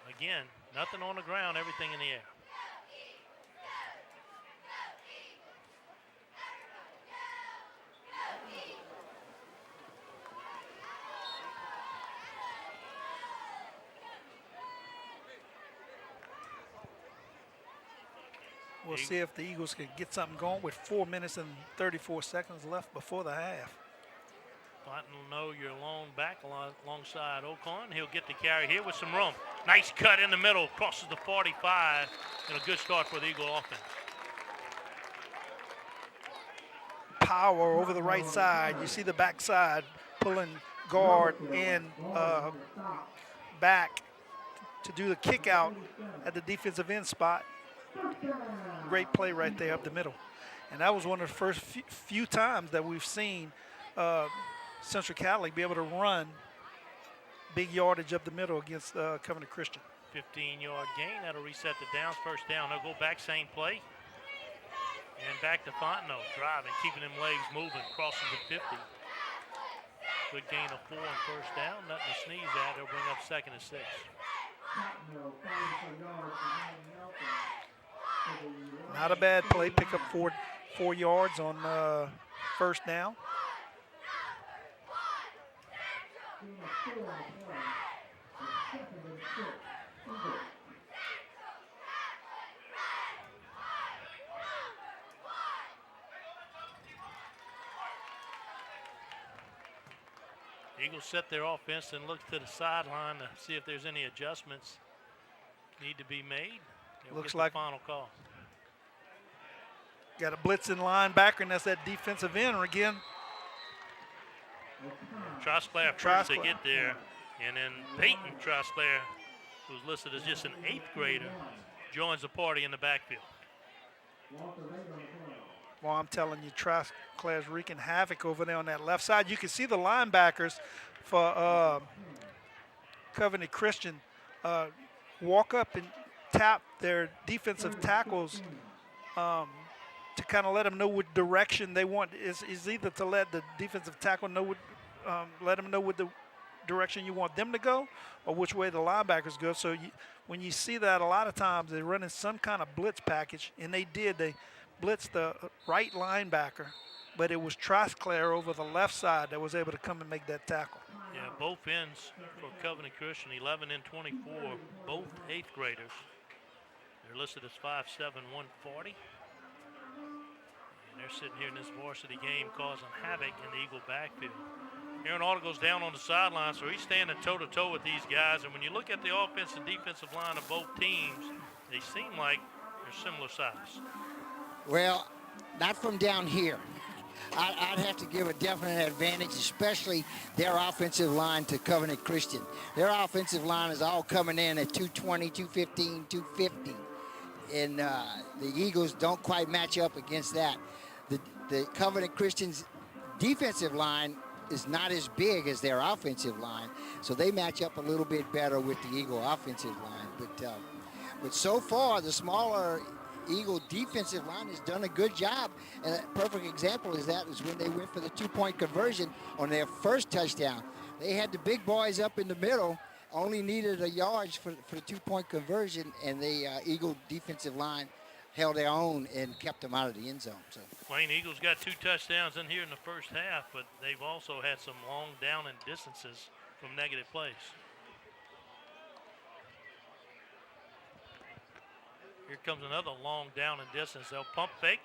But again, nothing on the ground, everything in the air. We'll see if the Eagles can get something going with 4 minutes and 34 seconds left before the half. Fonten will know you're long back alongside Ocon. He'll get the carry here with some room. Nice cut in the middle, crosses the 45, and a good start for the Eagle offense. Power over the right side. You see the backside pulling guard and back to do the kick out at the defensive end spot. Great play right there up the middle. And that was one of the first few times that we've seen Central Catholic be able to run big yardage up the middle against Covenant Christian. 15-yard gain. That'll reset the downs. First down. They'll go back, same play. And back to Fontenot, driving, keeping them legs moving, crossing the 50. Good gain of 4 on first down. Nothing to sneeze at. They'll bring up 2nd and 6. Not a bad play. Pick up 4 yards on first down. Eagles set their offense and look to the sideline to see if there's any adjustments need to be made. They'll Looks get like the final call. Got a blitzing linebacker, and that's that defensive end again. Trosclair tries to get there, and then Peyton Trosclair, who's listed as just an 8th grader, joins the party in the backfield. Well, I'm telling you, Trosclair's wreaking havoc over there on that left side. You can see the linebackers for Covenant Christian walk up and tap their defensive tackles to kind of let them know what direction they want. Is either to let the defensive tackle know what, let them know what the direction you want them to go, or which way the linebackers go. So when you see that, a lot of times they're running some kind of blitz package, and they did. They blitzed the right linebacker, but it was Trosclair over the left side that was able to come and make that tackle. Yeah, both ends for Covenant Christian, 11 and 24, both 8th graders. They're listed as 5'7", 140. And they're sitting here in this varsity game causing havoc in the Eagle backfield. Aaron Alder goes down on the sideline, so he's standing toe-to-toe with these guys. And when you look at the offensive and defensive line of both teams, they seem like they're similar size. Well, not from down here. I'd have to give a definite advantage, especially their offensive line to Covenant Christian. Their offensive line is all coming in at 220, 215, 250. And the Eagles don't quite match up against that. The Covenant Christian's defensive line is not as big as their offensive line, so they match up a little bit better with the Eagle offensive line. But so far, the smaller Eagle defensive line has done a good job. And a perfect example is when they went for the 2-point conversion on their first touchdown. They had the big boys up in the middle, only needed a yard for the 2-point conversion, and the Eagle defensive line held their own and kept them out of the end zone. So Wayne, Eagles got 2 touchdowns in here in the first half, but they've also had some long down and distances from negative plays. Here comes another long down and distance. They'll pump fake.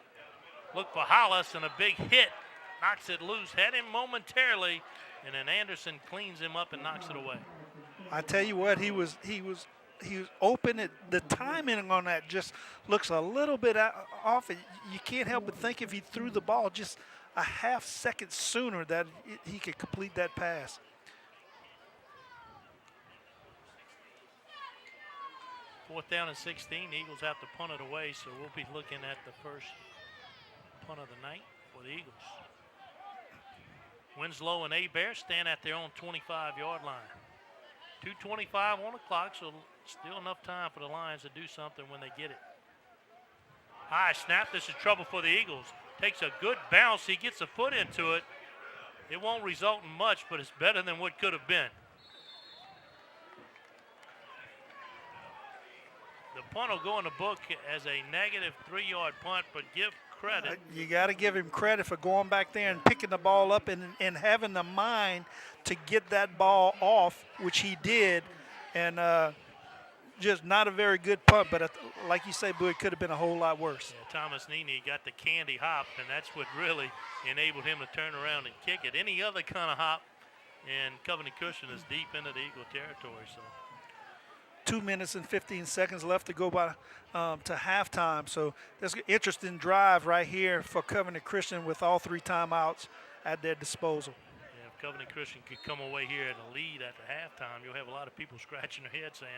Look for Hollis, and a big hit. Knocks it loose. Had him momentarily, and then Anderson cleans him up and knocks it away. I tell you what, he was open. The timing on that just looks a little bit off. You can't help but think if he threw the ball just a half second sooner that he could complete that pass. Fourth down and 16. The Eagles have to punt it away, so we'll be looking at the first punt of the night for the Eagles. Winslow and Abear stand at their own 25-yard line. 2:25 on the clock, so still enough time for the Lions to do something when they get it. High snap. This is trouble for the Eagles. Takes a good bounce. He gets a foot into it. It won't result in much, but it's better than what could have been. The punt will go in the book as a negative 3-yard punt, but give credit. You got to give him credit for going back there and picking the ball up and having the mind to get that ball off, which he did. And just not a very good punt, but like you say, Boo, it could have been a whole lot worse. Yeah, Thomas Nene got the candy hop, and that's what really enabled him to turn around and kick it. Any other kind of hop, and Covenant Christian is deep into the Eagle territory. So 2 minutes and 15 seconds left to go by to halftime. So there's an interesting drive right here for Covenant Christian with all 3 timeouts at their disposal. yeah, if Covenant Christian could come away here at a lead at the halftime, you'll have a lot of people scratching their heads saying,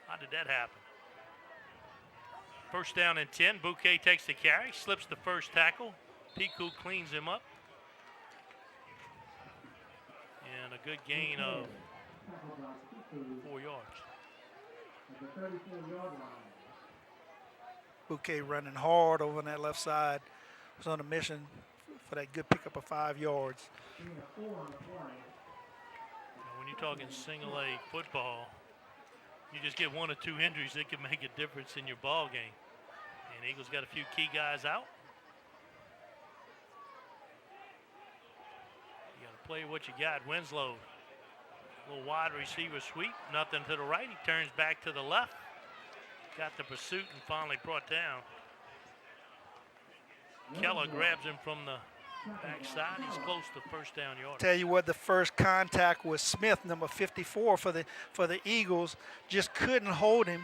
how did that happen? First down and 10. Bouquet takes the carry, slips the first tackle. Piku cleans him up. And a good gain of 4 yards. Bouquet running hard over on that left side. Was on a mission for that good pickup of 5 yards. When you're talking single A football, you just get 1 or 2 injuries that can make a difference in your ball game. And Eagles got a few key guys out. You got to play what you got. Winslow, little wide receiver sweep, nothing to the right. He turns back to the left. Got the pursuit and finally brought down. Keller grabs him from the backside. He's close to first down yard. Tell you what, the first contact was Smith, number 54 for the Eagles. Just couldn't hold him.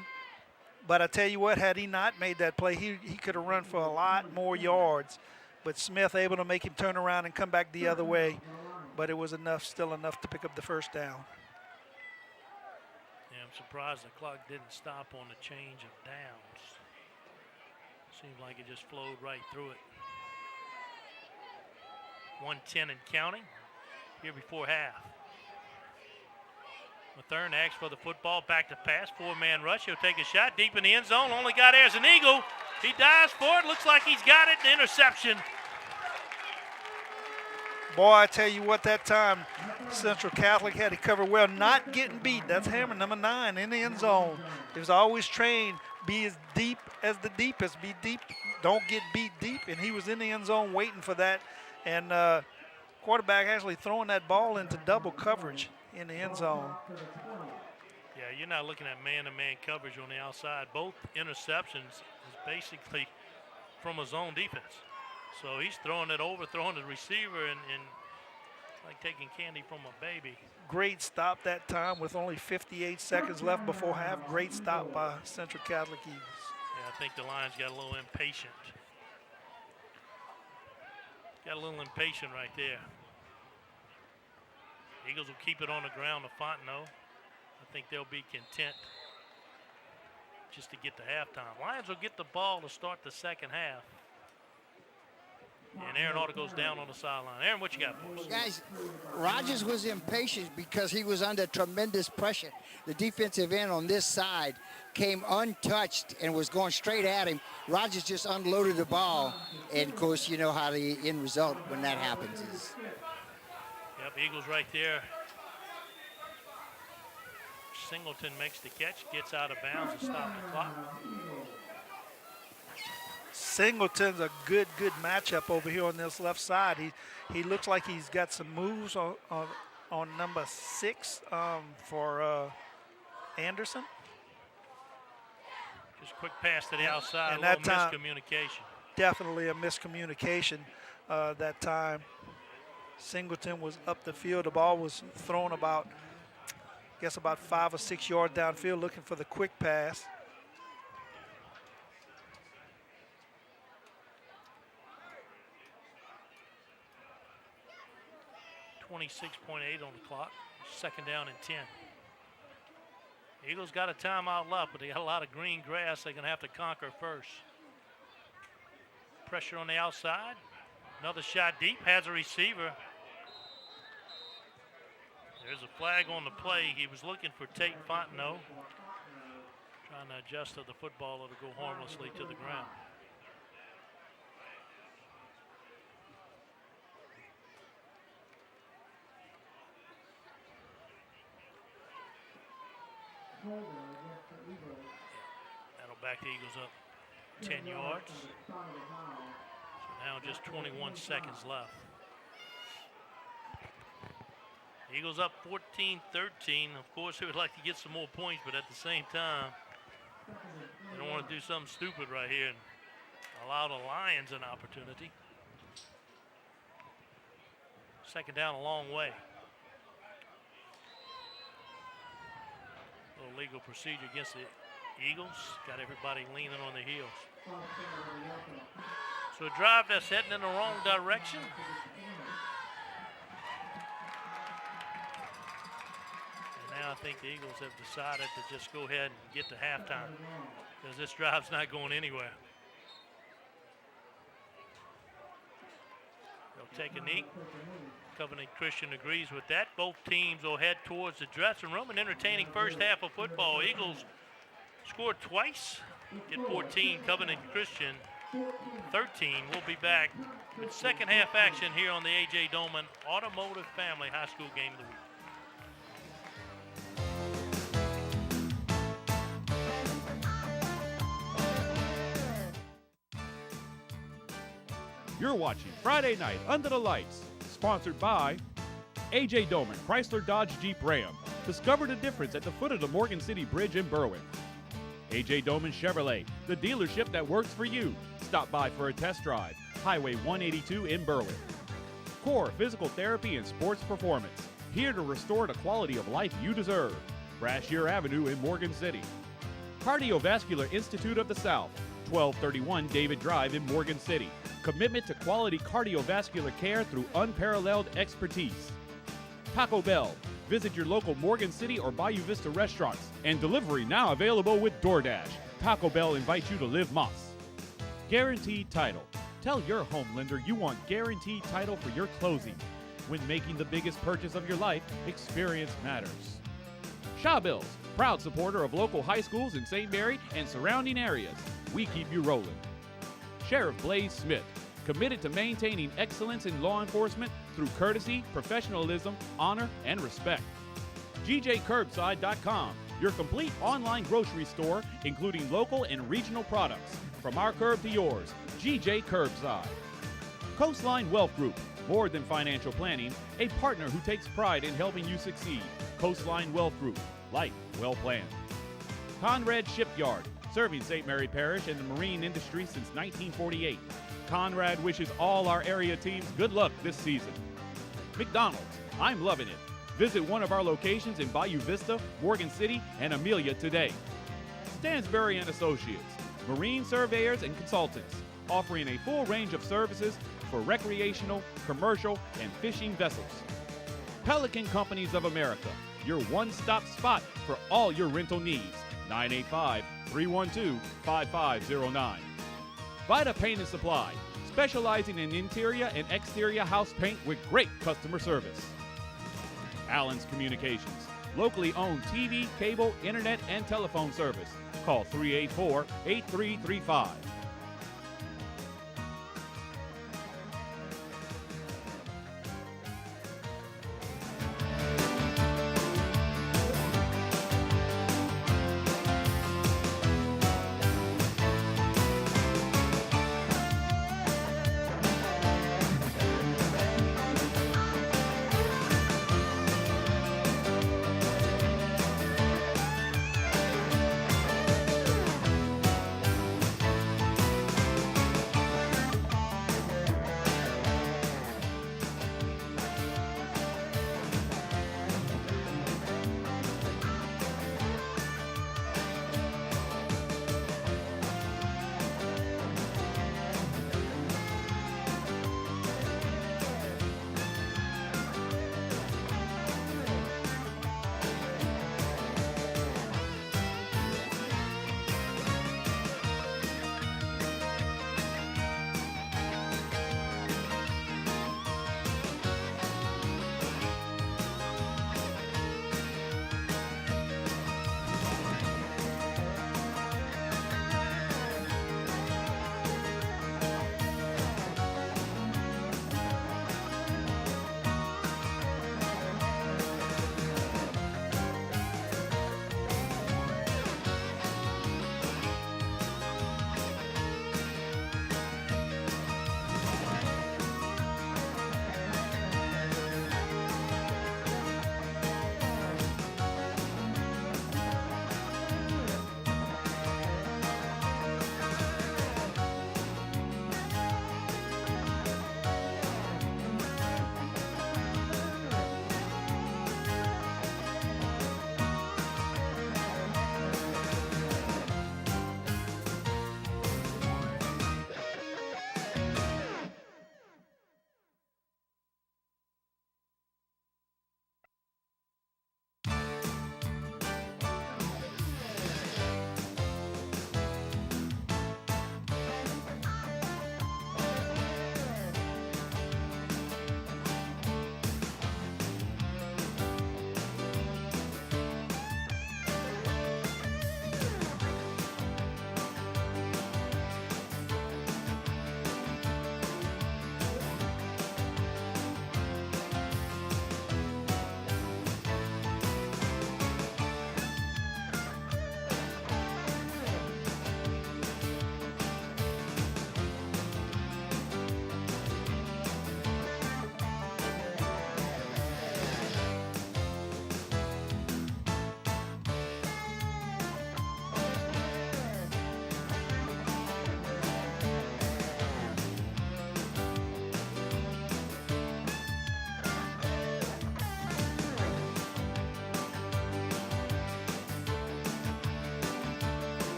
But I tell you what, had he not made that play, he could have run for a lot more yards. But Smith able to make him turn around and come back the other way. But it was still enough to pick up the first down. Yeah, I'm surprised the clock didn't stop on the change of downs. Seemed like it just flowed right through it. 1:10 and counting here before half. Mathern asks for the football, back to pass, 4-man rush. He'll take a shot deep in the end zone. Only got there as an Eagle. He dives for it. Looks like he's got it. An interception. Boy, I tell you what, that time Central Catholic had it covered well, not getting beat. That's Hammer, number 9, in the end zone. He was always trained, be as deep as the deepest. Be deep, don't get beat deep. And he was in the end zone waiting for that. And quarterback actually throwing that ball into double coverage in the end zone. Yeah, you're not looking at man-to-man coverage on the outside. Both interceptions is basically from a zone defense. So he's throwing it over, throwing the receiver, and it's like taking candy from a baby. Great stop that time with only 58 seconds left before half. Great stop by Central Catholic Eagles. Yeah, I think the Lions got a little impatient. Got a little impatient right there. Eagles will keep it on the ground to Fontenot. I think they'll be content just to get to halftime. Lions will get the ball to start the second half. And Aaron Auto goes down on the sideline. Aaron, what you got for us? Guys, Rogers was impatient because he was under tremendous pressure. The defensive end on this side came untouched and was going straight at him. Rogers just unloaded the ball. And, of course, you know how the end result when that happens is. Yep, Eagles right there. Singleton makes the catch, gets out of bounds to stop the clock. Singleton's a good matchup over here on this left side. He looks like he's got some moves on number 6 for Anderson. Just quick pass to the outside, And a little that time, miscommunication. Definitely a miscommunication that time. Singleton was up the field. The ball was thrown about 5 or 6 yards downfield looking for the quick pass. 26.8 on the clock. Second down and 10. Eagles got a timeout left, but they got a lot of green grass they're going to have to conquer first. Pressure on the outside. Another shot deep. Has a receiver. There's a flag on the play. He was looking for Tate Fontenot. Trying to adjust to the football. It'll go harmlessly to the ground. That'll back the Eagles up 10 yards. So now just 21 seconds left. Eagles up 14-13. Of course, they would like to get some more points, but at the same time, They don't want to do something stupid right here and allow the Lions an opportunity. Second down a long way. Little legal procedure against the Eagles. Got everybody leaning on their heels. So a drive that's heading in the wrong direction. And now I think the Eagles have decided to just go ahead and get to halftime because this drive's not going anywhere. They'll take a knee. Covenant Christian agrees with that. Both teams will head towards the dressing room. An entertaining first half of football. Eagles scored twice, get 14. Covenant Christian 13. We'll be back with second half action here on the A.J. Doman Automotive Family High School Game of the Week. You're watching Friday Night Under the Lights, sponsored by A.J. Doman, Chrysler Dodge Jeep Ram. Discover the difference at the foot of the Morgan City Bridge in Berwick. A.J. Doman Chevrolet, the dealership that works for you. Stop by for a test drive. Highway 182 in Berwick. Core Physical Therapy and Sports Performance, here to restore the quality of life you deserve. Brashear Avenue in Morgan City. Cardiovascular Institute of the South, 1231 David Drive in Morgan City. Commitment to quality cardiovascular care through unparalleled expertise. Taco Bell. Visit your local Morgan City or Bayou Vista restaurants. And delivery now available with DoorDash. Taco Bell invites you to live Moss. Guaranteed Title. Tell your home lender you want guaranteed title for your closing. When making the biggest purchase of your life, experience matters. Shaw Bills. Proud supporter of local high schools in St. Mary and surrounding areas. We keep you rolling. Sheriff Blaze Smith, committed to maintaining excellence in law enforcement through courtesy, professionalism, honor, and respect. GJCurbside.com, your complete online grocery store, including local and regional products. From our curb to yours, GJ Curbside. Coastline Wealth Group, more than financial planning, a partner who takes pride in helping you succeed. Coastline Wealth Group, life well planned. Conrad Shipyard, serving St. Mary Parish and the marine industry since 1948. Conrad wishes all our area teams good luck this season. McDonald's, I'm loving it. Visit one of our locations in Bayou Vista, Morgan City, and Amelia today. Stansbury and Associates, marine surveyors and consultants, offering a full range of services for recreational, commercial, and fishing vessels. Pelican Companies of America, your one-stop spot for all your rental needs. 985-312-5509. Vita Paint and Supply, specializing in interior and exterior house paint with great customer service. Allen's Communications, locally owned TV, cable, internet, and telephone service. Call 384-8335.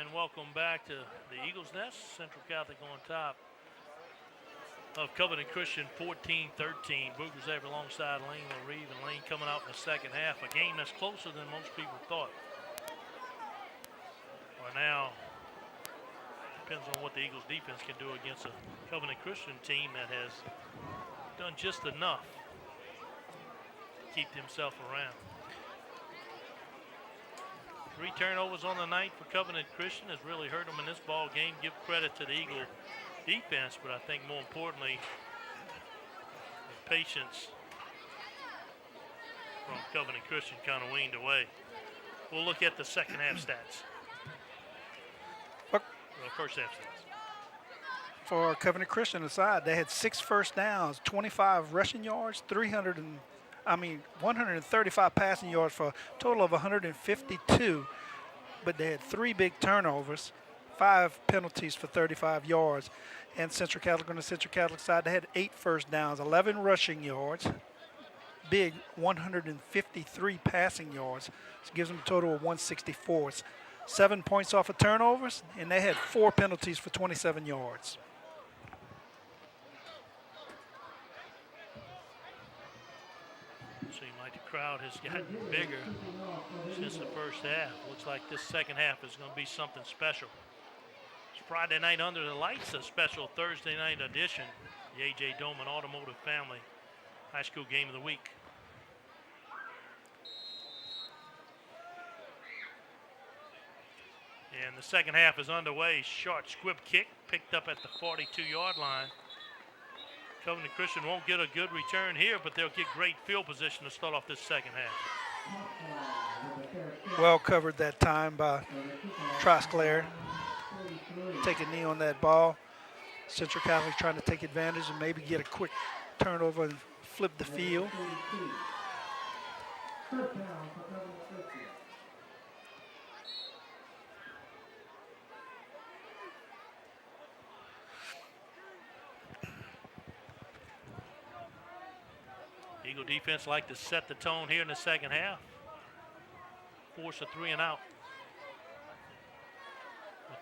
And welcome back to the Eagles Nest. Central Catholic on top of Covenant Christian 14-13. Boogers there alongside Lane LaRive, and Lane coming out in the second half. A game that's closer than most people thought. Or now, depends on what the Eagles defense can do against a Covenant Christian team that has done just enough to keep himself around. 3 turnovers on the night for Covenant Christian has really hurt them in this ball game. Give credit to the Eagle defense, but I think more importantly, the patience from Covenant Christian kind of weaned away. We'll look at the second half stats. First half stats. For Covenant Christian aside, they had 6 first downs, 25 rushing yards, 135 passing yards for a total of 152. But they had 3 big turnovers, 5 penalties for 35 yards. And Central Catholic on the Central Catholic side, they had 8 first downs, 11 rushing yards, big 153 passing yards. This gives them a total of 164. It's 7 points off of turnovers, and they had 4 penalties for 27 yards. Seems like the crowd has gotten bigger since the first half. Looks like this second half is going to be something special. It's Friday night under the lights, a special Thursday night edition. The A.J. Doman Automotive Family High School Game of the Week. And the second half is underway. Short squib kick picked up at the 42-yard line. Covenant Christian won't get a good return here, but they'll get great field position to start off this second half. Well covered that time by Trosclair. Take a knee on that ball. Central Catholic trying to take advantage and maybe get a quick turnover and flip the field. Eagle defense like to set the tone here in the second half. Force a 3 and out.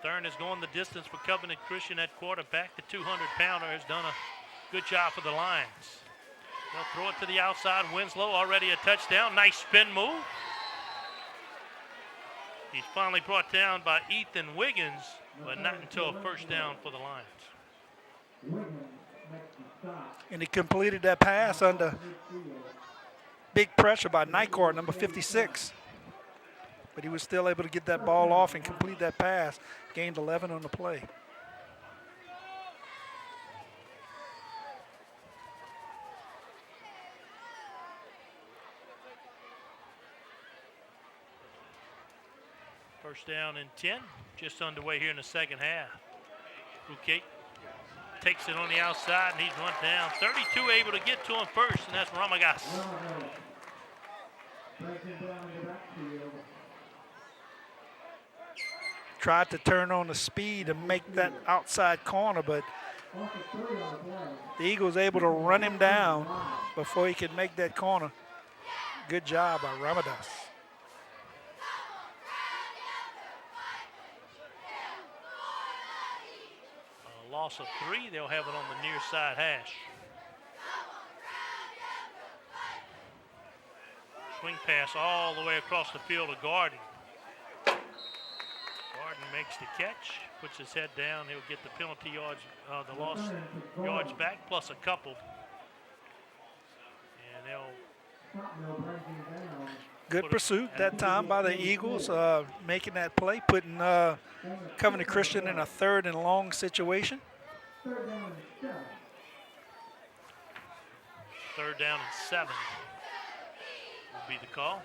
Mathern is going the distance for Covenant Christian at quarterback. The 200-pounder has done a good job for the Lions. They'll throw it to the outside. Winslow already a touchdown. Nice spin move. He's finally brought down by Ethan Wiggins, but not until a first down for the Lions. And he completed that pass under big pressure by Nyquart, number 56. But he was still able to get that ball off and complete that pass. Gained 11 on the play. First down and 10, just underway here in the second half. Bouquet takes it on the outside, and he's run down. 32 able to get to him first, and that's Ramagas. Tried to turn on the speed and make that outside corner, but the Eagles able to run him down before he could make that corner. Good job by Ramadas. A loss of 3, they'll have it on the near side hash. Swing pass all the way across the field to Garden. Garden makes the catch, puts his head down. He'll get the penalty yards, the lost yards back, plus a couple. And they'll... Good pursuit that time by the Eagles, making that play, putting Covenant Christian in a 3rd and long situation. 3rd down and 7 will be the call.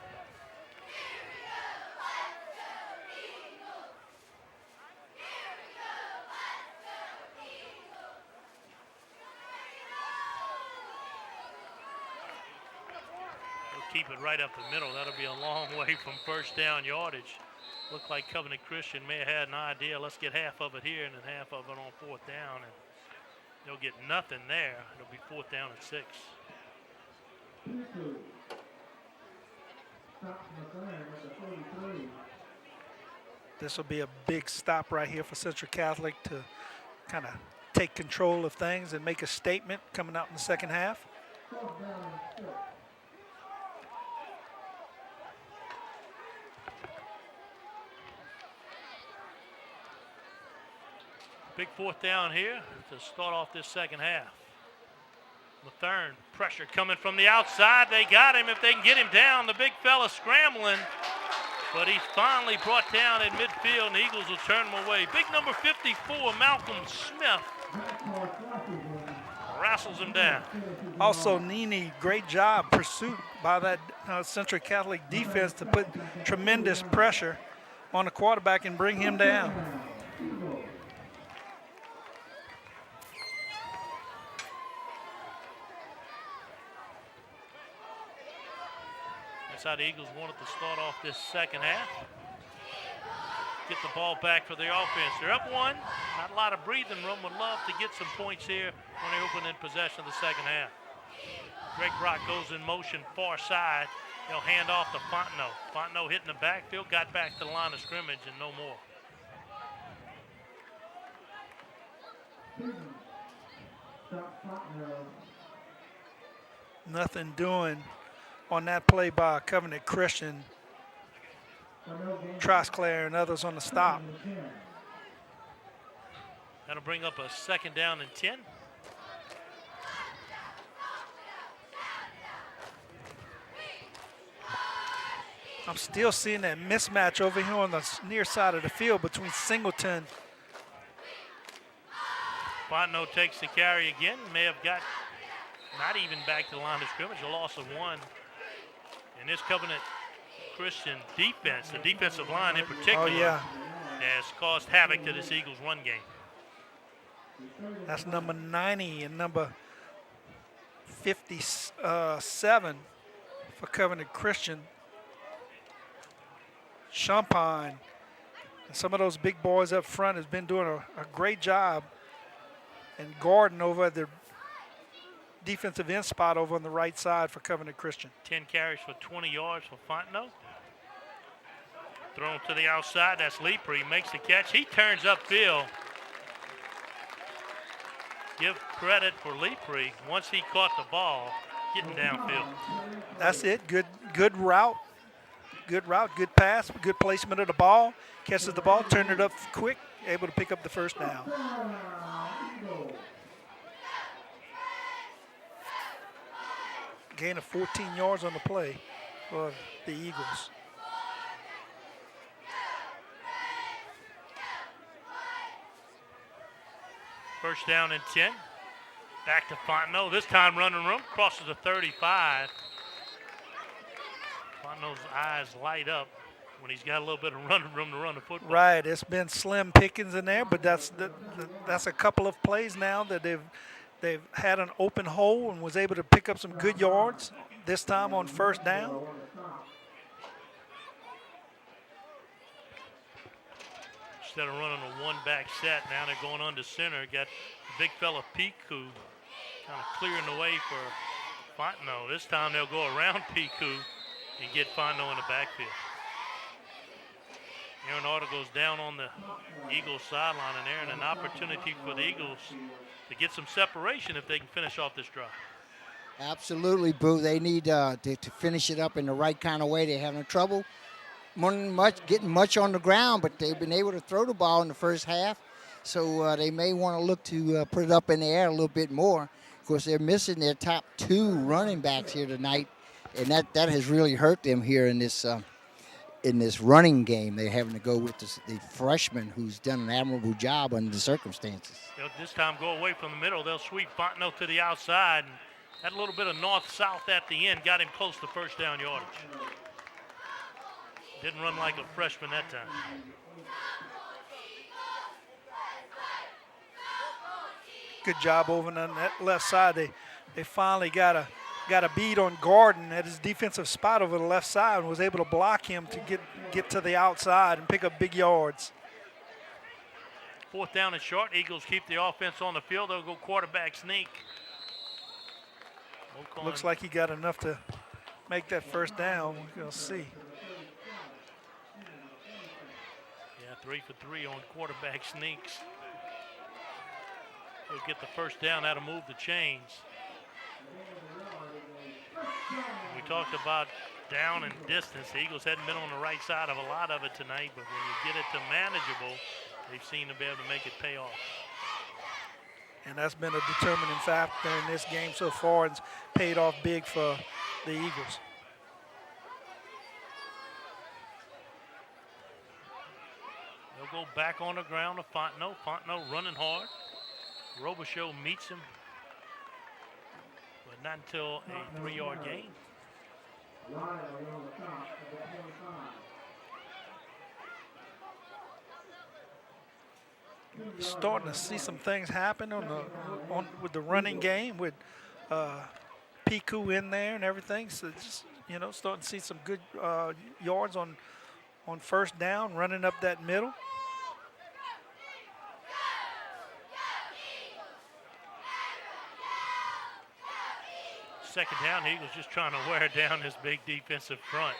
Keep it right up the middle. That'll be a long way from first down yardage. Looked like Covenant Christian may have had an idea. Let's get half of it here and then half of it on 4th down. And they'll get nothing there. It'll be 4th down and 6. This will be a big stop right here for Central Catholic to kind of take control of things and make a statement coming out in the second half. Big fourth down here to start off this second half. Mathern, pressure coming from the outside. They got him. If they can get him down, the big fella scrambling. But he's finally brought down at midfield, and the Eagles will turn him away. Big number 54, Malcolm Smith, wrestles him down. Also, Nini, great job, pursuit by that Central Catholic defense to put tremendous pressure on the quarterback and bring him down. That's how the Eagles wanted to start off this second half. Get the ball back for the offense. They're up one. Not a lot of breathing room. Would love to get some points here when they open in possession of the second half. Greg Brock goes in motion far side. He'll hand off to Fontenot. Fontenot hitting the backfield, got back to the line of scrimmage and no more. Nothing doing on that play by Covenant Christian. Trosclair and others on the stop. That'll bring up a second down and 10. I'm still seeing that mismatch over here on the near side of the field between Singleton. Fontenot takes the carry again. May have got not even back to the line of scrimmage, a loss of one. And this Covenant Christian defense, the defensive line in particular, has caused havoc to this Eagles run game. That's number 90 and number 57 for Covenant Christian. Champagne and some of those big boys up front has been doing a great job. And Gordon over at the defensive end spot over on the right side for Covenant Christian. 10 carries for 20 yards for Fontenot. Thrown to the outside, that's Lepre, makes the catch. He turns upfield. Give credit for Lepre once he caught the ball, getting downfield. That's it, good route. Good route, good pass, good placement of the ball. Catches the ball, turned it up quick, able to pick up the first down. Gain of 14 yards on the play for the Eagles. First down and 10. Back to Fontenot. This time running room. Crosses the 35. Fontenot's eyes light up when he's got a little bit of running room to run the football. Right. It's been slim pickings in there, but that's a couple of plays now that they've had an open hole and was able to pick up some good yards, this time on first down. Instead of running a one-back set, now they're going under center. Got the big fella Piku kind of clearing the way for Fontenot. This time they'll go around Piku and get Fontenot in the backfield. Aaron Arter goes down on the Eagles sideline, and Aaron, an opportunity for the Eagles to get some separation if they can finish off this drive. Absolutely, Boo. They need to finish it up in the right kind of way. They're having trouble getting much on the ground, but they've been able to throw the ball in the first half. So they may want to look to put it up in the air a little bit more. Of course, they're missing their top two running backs here tonight, and that has really hurt them here in this running game. They're having to go with the freshman who's done an admirable job under the circumstances. They'll this time go away from the middle. They'll sweep Fontenot to the outside. And had a little bit of north-south at the end, got him close to first down yardage. Didn't run like a freshman that time. Good job over on that left side. They finally got a beat on Gordon at his defensive spot over the left side and was able to block him to get to the outside and pick up big yards. Fourth down and short. Eagles keep the offense on the field. They'll go quarterback sneak. Looks like he got enough to make that first down. We'll see. Yeah, 3 for 3 on quarterback sneaks. He'll get the first down. That'll move the chains. We talked about down and distance. The Eagles hadn't been on the right side of a lot of it tonight, but when you get it to manageable, they've seemed to be able to make it pay off. And that's been a determining factor in this game so far. It's paid off big for the Eagles. They'll go back on the ground to Fontenot. Fontenot running hard. Robichaux meets him, but not until a 3-yard gain. Starting to see some things happen with the running game with Piku in there and everything. So just, starting to see some good yards on first down, running up that middle. Second down, the Eagles just trying to wear down this big defensive front.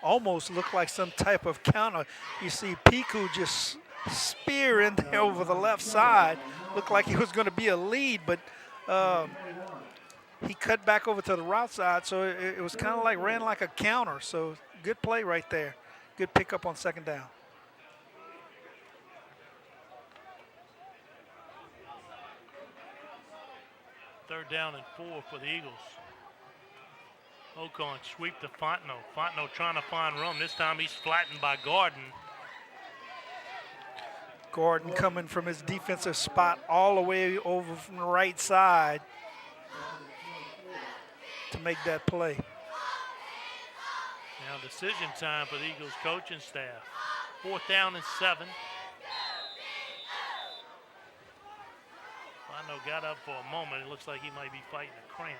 Almost looked like some type of counter. You see Piku just spearing there over the left side. Looked like he was going to be a lead, but he cut back over to the right side, so it was kind of like ran like a counter. So good play right there. Good pickup on second down. Third down and 4 for the Eagles. Ocon sweep to Fontenot. Fontenot trying to find room. This time he's flattened by Gordon. Gordon coming from his defensive spot all the way over from the right side to make that play. Now decision time for the Eagles coaching staff. 4th down and 7. Fontenot got up for a moment. It looks like he might be fighting a cramp.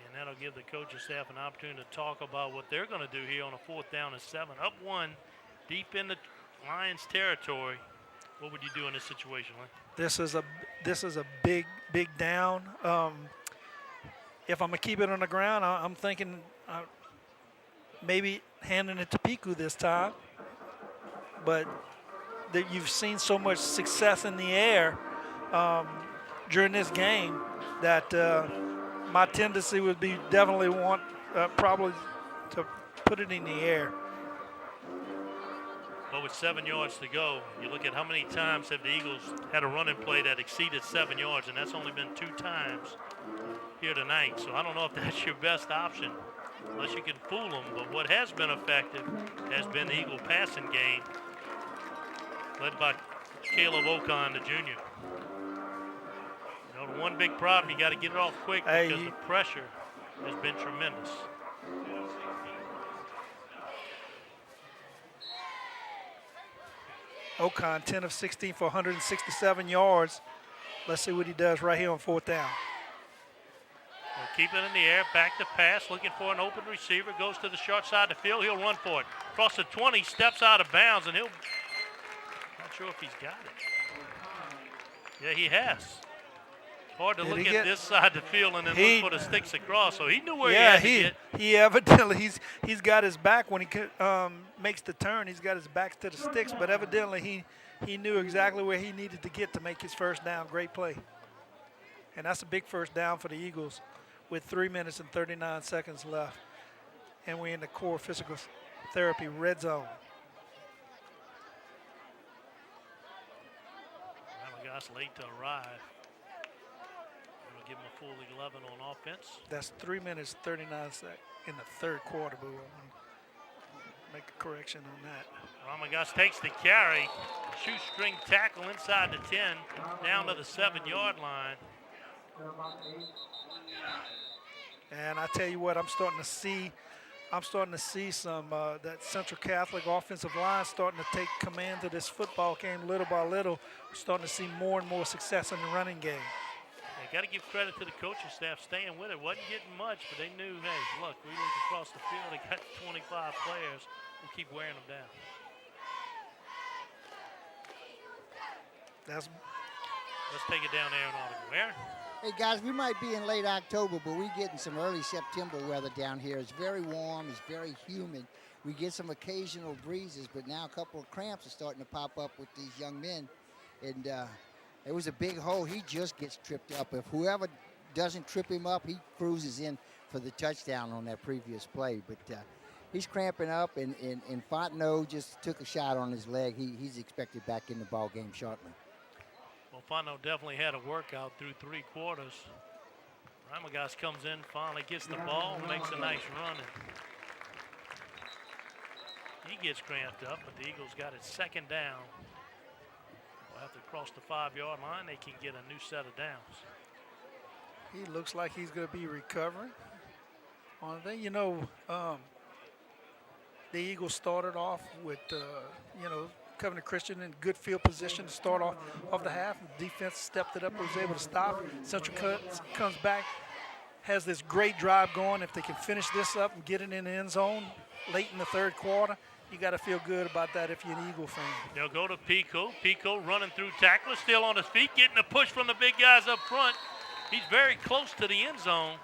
And that'll give the coaching staff an opportunity to talk about what they're going to do here on a 4th down and 7. Up 1, deep in the Lions territory. What would you do in this situation, Lee? This is a big down. If I'm gonna keep it on the ground, I'm thinking maybe handing it to Piku this time. But you've seen so much success in the air during this game that my tendency would be definitely probably to put it in the air. But with 7 yards to go, you look at how many times have the Eagles had a running play that exceeded 7 yards, and that's only been 2 times here tonight. So I don't know if that's your best option, unless you can fool them. But what has been effective has been the Eagle passing game, led by Caleb Ocon, the junior. The one big problem, you got to get it off quick because the pressure has been tremendous. Ocon, 10 of 16 for 167 yards. Let's see what he does right here on 4th down. Well, keep it in the air, back to pass, looking for an open receiver, goes to the short side of the field, he'll run for it. Across the 20, steps out of bounds, and not sure if he's got it. Yeah, he has. Hard to look at this side of the field and then look for the sticks across, so he knew where he had to get. He evidently, he's got his back when he makes the turn. He's got his back to the sticks, but evidently he knew exactly where he needed to get to make his first down. Great play. And that's a big first down for the Eagles with 3 minutes and 39 seconds left. And we're in the core physical therapy red zone. Ramagos late to arrive. Give him a full 11 on offense. That's 3 minutes, 39 seconds in the third quarter, boo. Make a correction on that. Ramagos takes the carry. Shoestring tackle inside the 10, down to the 7-yard line. And I tell you what, I'm starting to see some that Central Catholic offensive line starting to take command of this football game little by little. We're starting to see more and more success in the running game. Got to give credit to the coaching staff staying with it. Wasn't getting much, but they knew, hey, look, we look across the field. They got 25 players. We'll keep wearing them down. Let's take it down there and Aaron. Hey guys, we might be in late October, but we're getting some early September weather down here. It's very warm, it's very humid. We get some occasional breezes, but now a couple of cramps are starting to pop up with these young men. And it was a big hole. He just gets tripped up. If whoever doesn't trip him up, he cruises in for the touchdown on that previous play. But he's cramping up, and Fontenot just took a shot on his leg. He's expected back in the ball game shortly. Well, Fontenot definitely had a workout through 3 quarters. Ramagas comes in, finally gets the ball, makes a nice run, and he gets cramped up, but the Eagles got it 2nd down. They'll have to cross the 5-yard line. They can get a new set of downs. He looks like he's going to be recovering. One thing, you know, the Eagles started off with, you know, Covenant Christian in good field position to start off the half. The defense stepped it up, was able to stop. Central comes back, has this great drive going. If they can finish this up and get it in the end zone late in the 3rd quarter, you got to feel good about that if you're an Eagle fan. They'll go to Pico. Pico running through tacklers, still on his feet, getting a push from the big guys up front. He's very close to the end zone,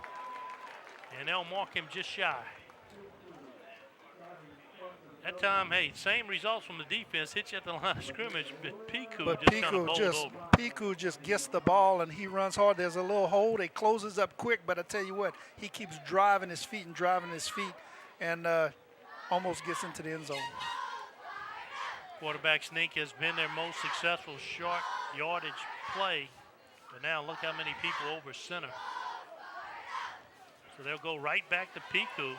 and they'll mark him just shy. That time, hey, same results from the defense. Hit you at the line of scrimmage, but Pico just kind of bowled over. Pico just gets the ball and he runs hard. There's a little hole. It closes up quick, but I tell you what, he keeps driving his feet and almost gets into the end zone. Quarterback sneak has been their most successful short yardage play, but now look how many people over center. So they'll go right back to Pico.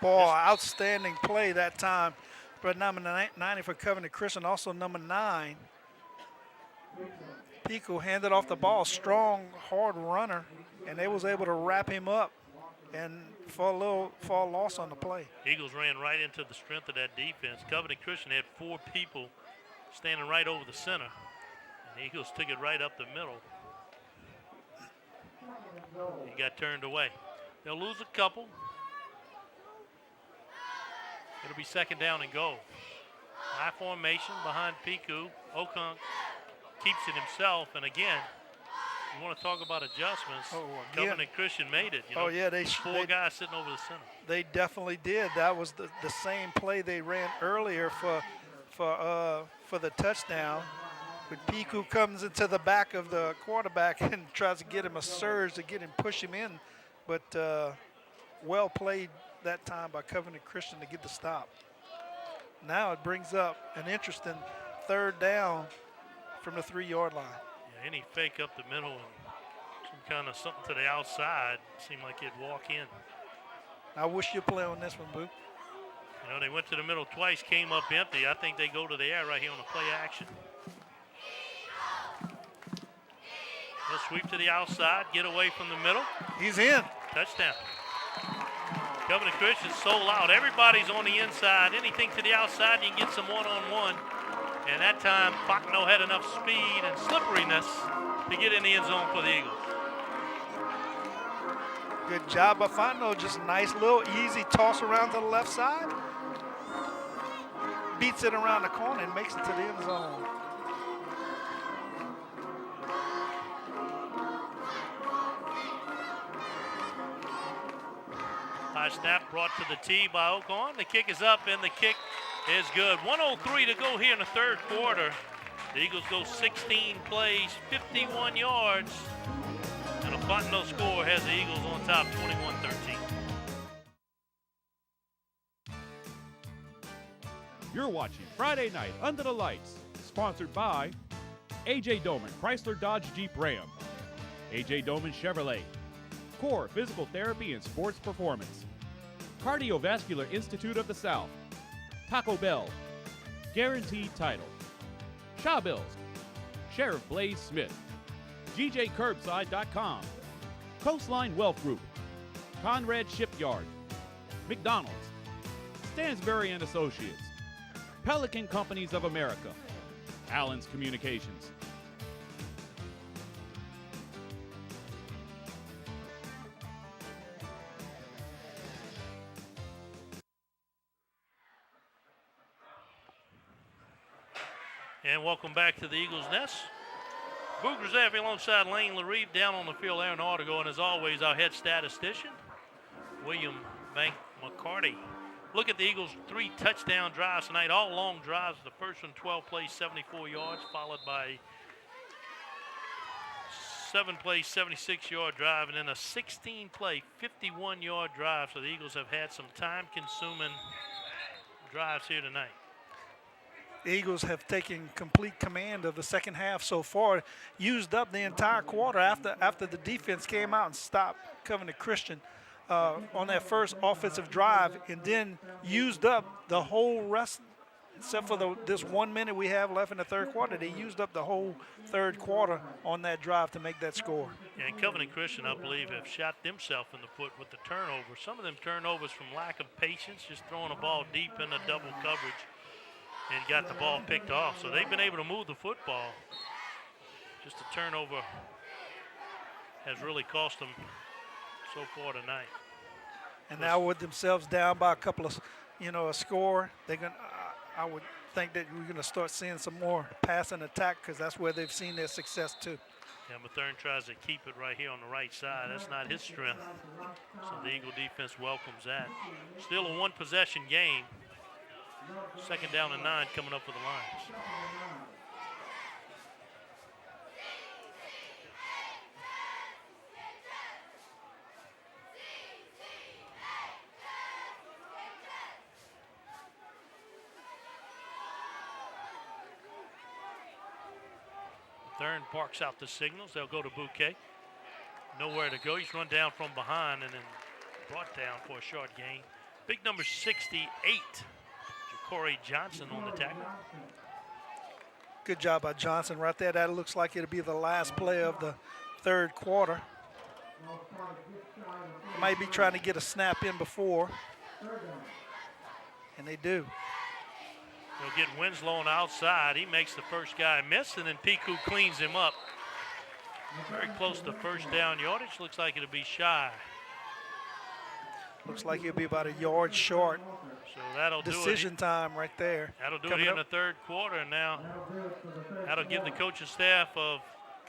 Ball, outstanding play that time. But number 90 for Covenant Christian, also number 9. Pico handed off the ball, strong, hard runner, and they was able to wrap him up and for a loss on the play. Eagles ran right into the strength of that defense. Covenant Christian had 4 people standing right over the center, and the Eagles took it right up the middle. He got turned away. They'll lose a couple. It'll be 2nd down and goal. High formation behind Pico. Okunk keeps it himself, and again, you want to talk about adjustments. Covenant Christian made it. You know, yeah, they 4 guys sitting over the center. They definitely did. That was the same play they ran earlier for the touchdown. But Pico comes into the back of the quarterback and tries to get him a surge to push him in, but well played that time by Covenant Christian to get the stop. Now it brings up an interesting 3rd down from the 3-yard line. Yeah, any fake up the middle and some kind of something to the outside seemed like he'd walk in. I wish you'd play on this one, Boo. You know, they went to the middle twice, came up empty. I think they go to the air right here on the play action. They'll sweep to the outside, get away from the middle. He's in. Touchdown. Covenant Christian sold out. Everybody's on the inside. Anything to the outside, you can get some one-on-one. And that time, Fontenot had enough speed and slipperiness to get in the end zone for the Eagles. Good job by Fontenot. Just a nice little easy toss around to the left side. Beats it around the corner and makes it to the end zone. High snap brought to the tee by Okon. The kick is up, and the kick is good. 1:03 to go here in the 3rd quarter. The Eagles go 16 plays, 51 yards, and a Fontenot score has the Eagles on top, 21-13. You're watching Friday Night Under the Lights, sponsored by A.J. Doman, Chrysler Dodge Jeep Ram, A.J. Doman Chevrolet, Core Physical Therapy and Sports Performance, Cardiovascular Institute of the South, Taco Bell, Guaranteed Title, Shaw Bills, Sheriff Blaze Smith, GJCurbside.com, Coastline Wealth Group, Conrad Shipyard, McDonald's, Stansberry and Associates, Pelican Companies of America, Allen's Communications. And welcome back to the Eagles Nest. Boog Reserve alongside Lane LaRive down on the field. Aaron Artigo, and as always, our head statistician, William Bank McCarty. Look at the Eagles' 3 touchdown drives tonight, all long drives. The first one, 12 plays, 74 yards, followed by 7 plays, 76-yard drive, and then a 16-play, 51-yard drive. So the Eagles have had some time-consuming drives here tonight. The Eagles have taken complete command of the second half so far, used up the entire quarter after the defense came out and stopped Covenant Christian on that first offensive drive, and then used up the whole rest, except for this 1 minute we have left in the third quarter. They used up the whole third quarter on that drive to make that score. Yeah, and Covenant Christian, I believe, have shot themselves in the foot with the turnover. Some of them turnovers from lack of patience, just throwing a ball deep into double coverage, and got the ball picked off. So they've been able to move the football. Just a turnover has really cost them so far tonight. And now with themselves down by a couple of, a score, they're going. I would think that we're going to start seeing some more pass and attack, because that's where they've seen their success too. Yeah, Mathern tries to keep it right here on the right side. That's not his strength. So the Eagle defense welcomes that. Still a one-possession game. 2nd down and 9 coming up for the Lions. Thurn parks out the signals. They'll go to Bouquet. Nowhere to go. He's run down from behind and then brought down for a short gain. Big number 68. Corey Johnson on the tackle. Good job by Johnson right there. That looks like it'll be the last play of the third quarter. They might be trying to get a snap in before, and they do. They'll get Winslow on the outside. He makes the first guy miss, and then Piku cleans him up. Very close to first down yardage. Looks like it'll be shy. Looks like he'll be about a yard short. So that'll decision time right there. That'll do it here in the third quarter, and now that'll give the coaching staff of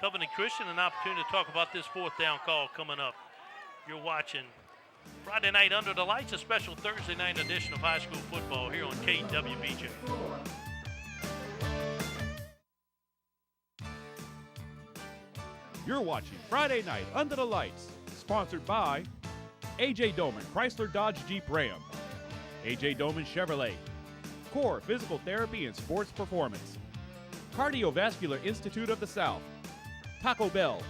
Covenant Christian an opportunity to talk about this 4th down call coming up. You're watching Friday Night Under the Lights, a special Thursday night edition of high school football here on KWBJ. You're watching Friday Night Under the Lights, sponsored by A.J. Doman, Chrysler Dodge Jeep Ram, A.J. Doman Chevrolet, Core Physical Therapy and Sports Performance, Cardiovascular Institute of the South, Taco Bell,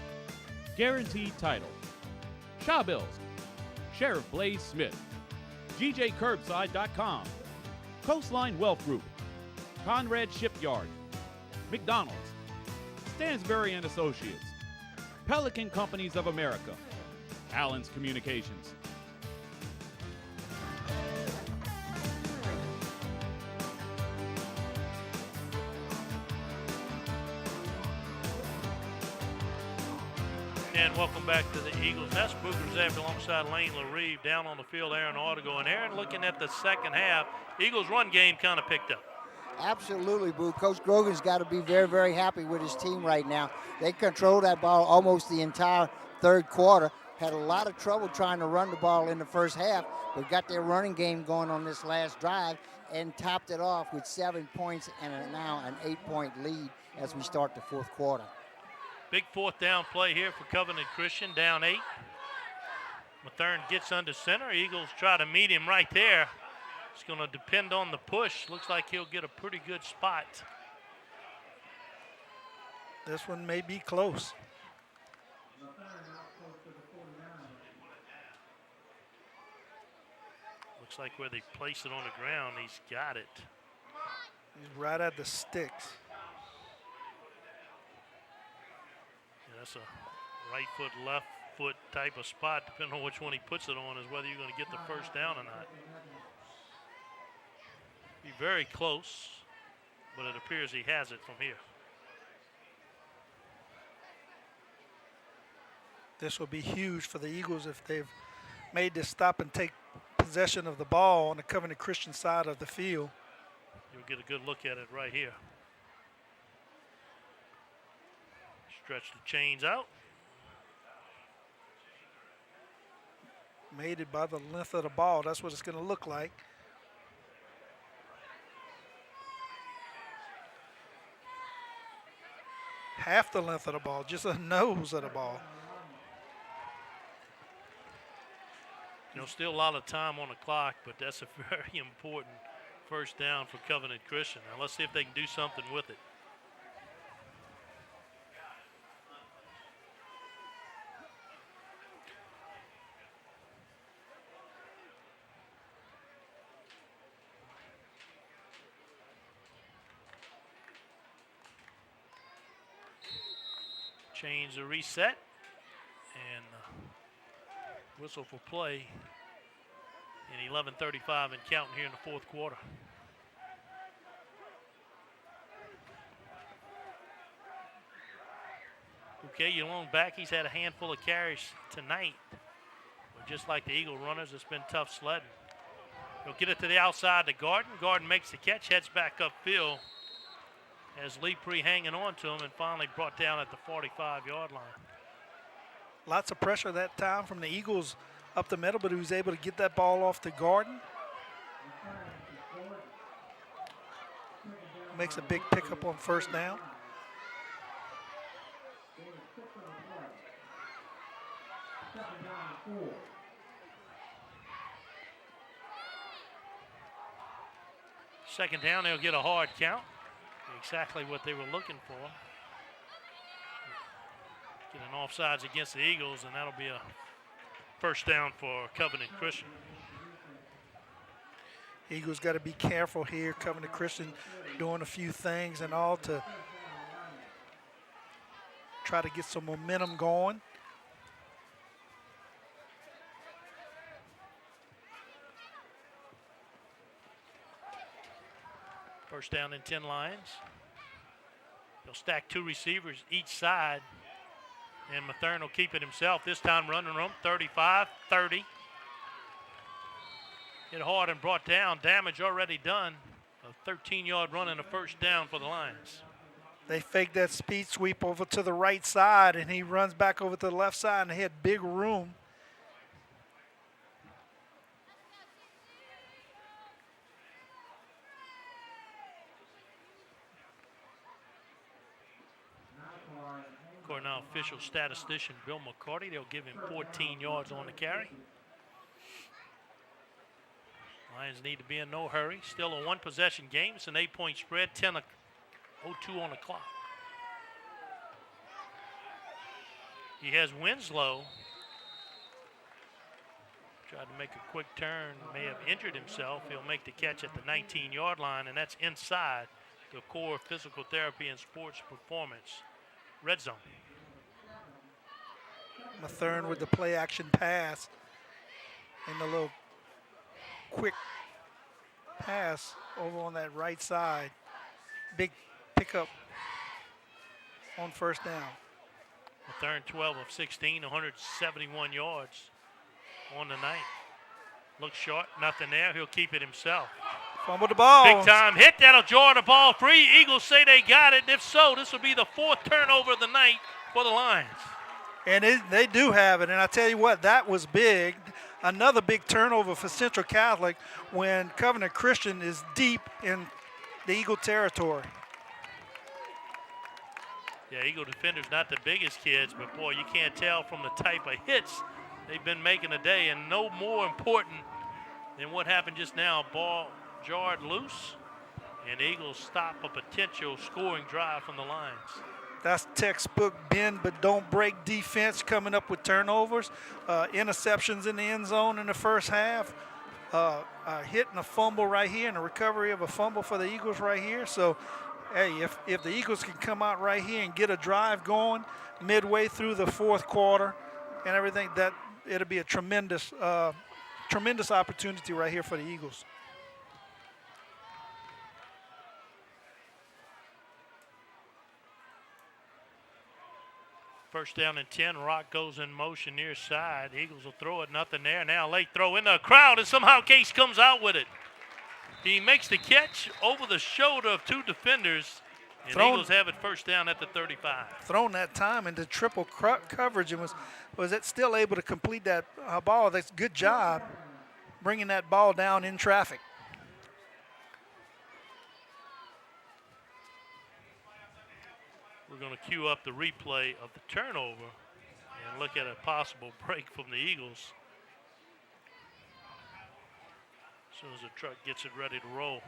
Guaranteed Title, Shaw Bills, Sheriff Blaze Smith, GJCurbside.com, Coastline Wealth Group, Conrad Shipyard, McDonald's, Stansberry and Associates, Pelican Companies of America, Allen's Communications. And welcome back to the Eagles. That's Boogers after alongside Lane LaRive. Down on the field, Aaron Artigo. And Aaron, looking at the second half, Eagles' run game kind of picked up. Absolutely, Boo. Coach Grogan's got to be very, very happy with his team right now. They controlled that ball almost the entire third quarter. Had a lot of trouble trying to run the ball in the first half, but got their running game going on this last drive and topped it off with 7 points and now an 8-point lead as we start the fourth quarter. Big 4th down play here for Covenant Christian, down 8. Mathern gets under center. Eagles try to meet him right there. It's going to depend on the push. Looks like he'll get a pretty good spot. This one may be close. Looks like where they place it on the ground, he's got it. He's right at the sticks. Yeah, that's a right foot, left foot type of spot. Depending on which one he puts it on is whether you're going to get the first down or not. Be very close, but it appears he has it from here. This will be huge for the Eagles if they've made this stop and take possession of the ball on the Covenant Christian side of the field. You'll get a good look at it right here. Stretch the chains out. Made it by the length of the ball. That's what it's going to look like. Half the length of the ball, just a nose of the ball. You know, still a lot of time on the clock, but that's a very important first down for Covenant Christian. Now let's see if they can do something with it. Chains are reset, and whistle for play. And 11:35 and counting here in the fourth quarter. Okay, Yalone back. He's had a handful of carries tonight. But just like the Eagle runners, it's been tough sledding. He'll get it to the outside to Garden. Garden makes the catch, heads back upfield as Lee Pre hanging on to him and finally brought down at the 45-yard line. Lots of pressure that time from the Eagles up the middle, but he was able to get that ball off to Garden. Makes a big pickup on first down. Second down, they'll get a hard count. Exactly what they were looking for. Get an offsides against the Eagles, and that'll be a first down for Covenant Christian. Eagles got to be careful here. Covenant Christian doing a few things and all to try to get some momentum going. First down and 10 Lions. They'll stack two receivers each side, and Mathern will keep it himself. This time running room, 35, 30. Hit hard and brought down. Damage already done. A 13-yard run and a first down for the Lions. They fake that speed sweep over to the right side, and he runs back over to the left side, and they had big room. According to official statistician Bill McCarty, they'll give him 14 yards on the carry. Lions need to be in no hurry. Still a one-possession game. It's an 8-point spread, 10:02 on the clock. He has Winslow. Tried to make a quick turn, may have injured himself. He'll make the catch at the 19-yard line, and that's inside the core physical therapy and sports performance red zone. Mathern with the play action pass and the little quick pass over on that right side. Big pickup on first down. Mathern 12 of 16, 171 yards on the night. Looks short, nothing there. He'll keep it himself. Fumbled the ball. Big time hit. That'll draw the ball free. Eagles say they got it, and if so, this will be the fourth turnover of the night for the Lions. And they do have it, and I tell you what, that was big. Another big turnover for Central Catholic when Covenant Christian is deep in the Eagle territory. Yeah, Eagle defenders not the biggest kids, but boy, you can't tell from the type of hits they've been making today, and no more important than what happened just now. Ball jarred loose, and the Eagles stop a potential scoring drive from the Lions. That's textbook bend but don't break defense coming up with turnovers, interceptions in the end zone in the first half, hitting a fumble right here and a recovery of a fumble for the Eagles right here. So, hey, if the Eagles can come out right here and get a drive going midway through the fourth quarter and everything, that it'll be a tremendous opportunity right here for the Eagles. First down and 10. Rock goes in motion near side. Eagles will throw it. Nothing there. Now late throw in the crowd, and somehow Case comes out with it. He makes the catch over the shoulder of two defenders And the Eagles have it first down at the 35. Thrown that time into triple coverage and was it still able to complete that ball. That's a good job bringing that ball down in traffic. We're going to cue up the replay of the turnover and look at a possible break from the Eagles as soon as the truck gets it ready to roll.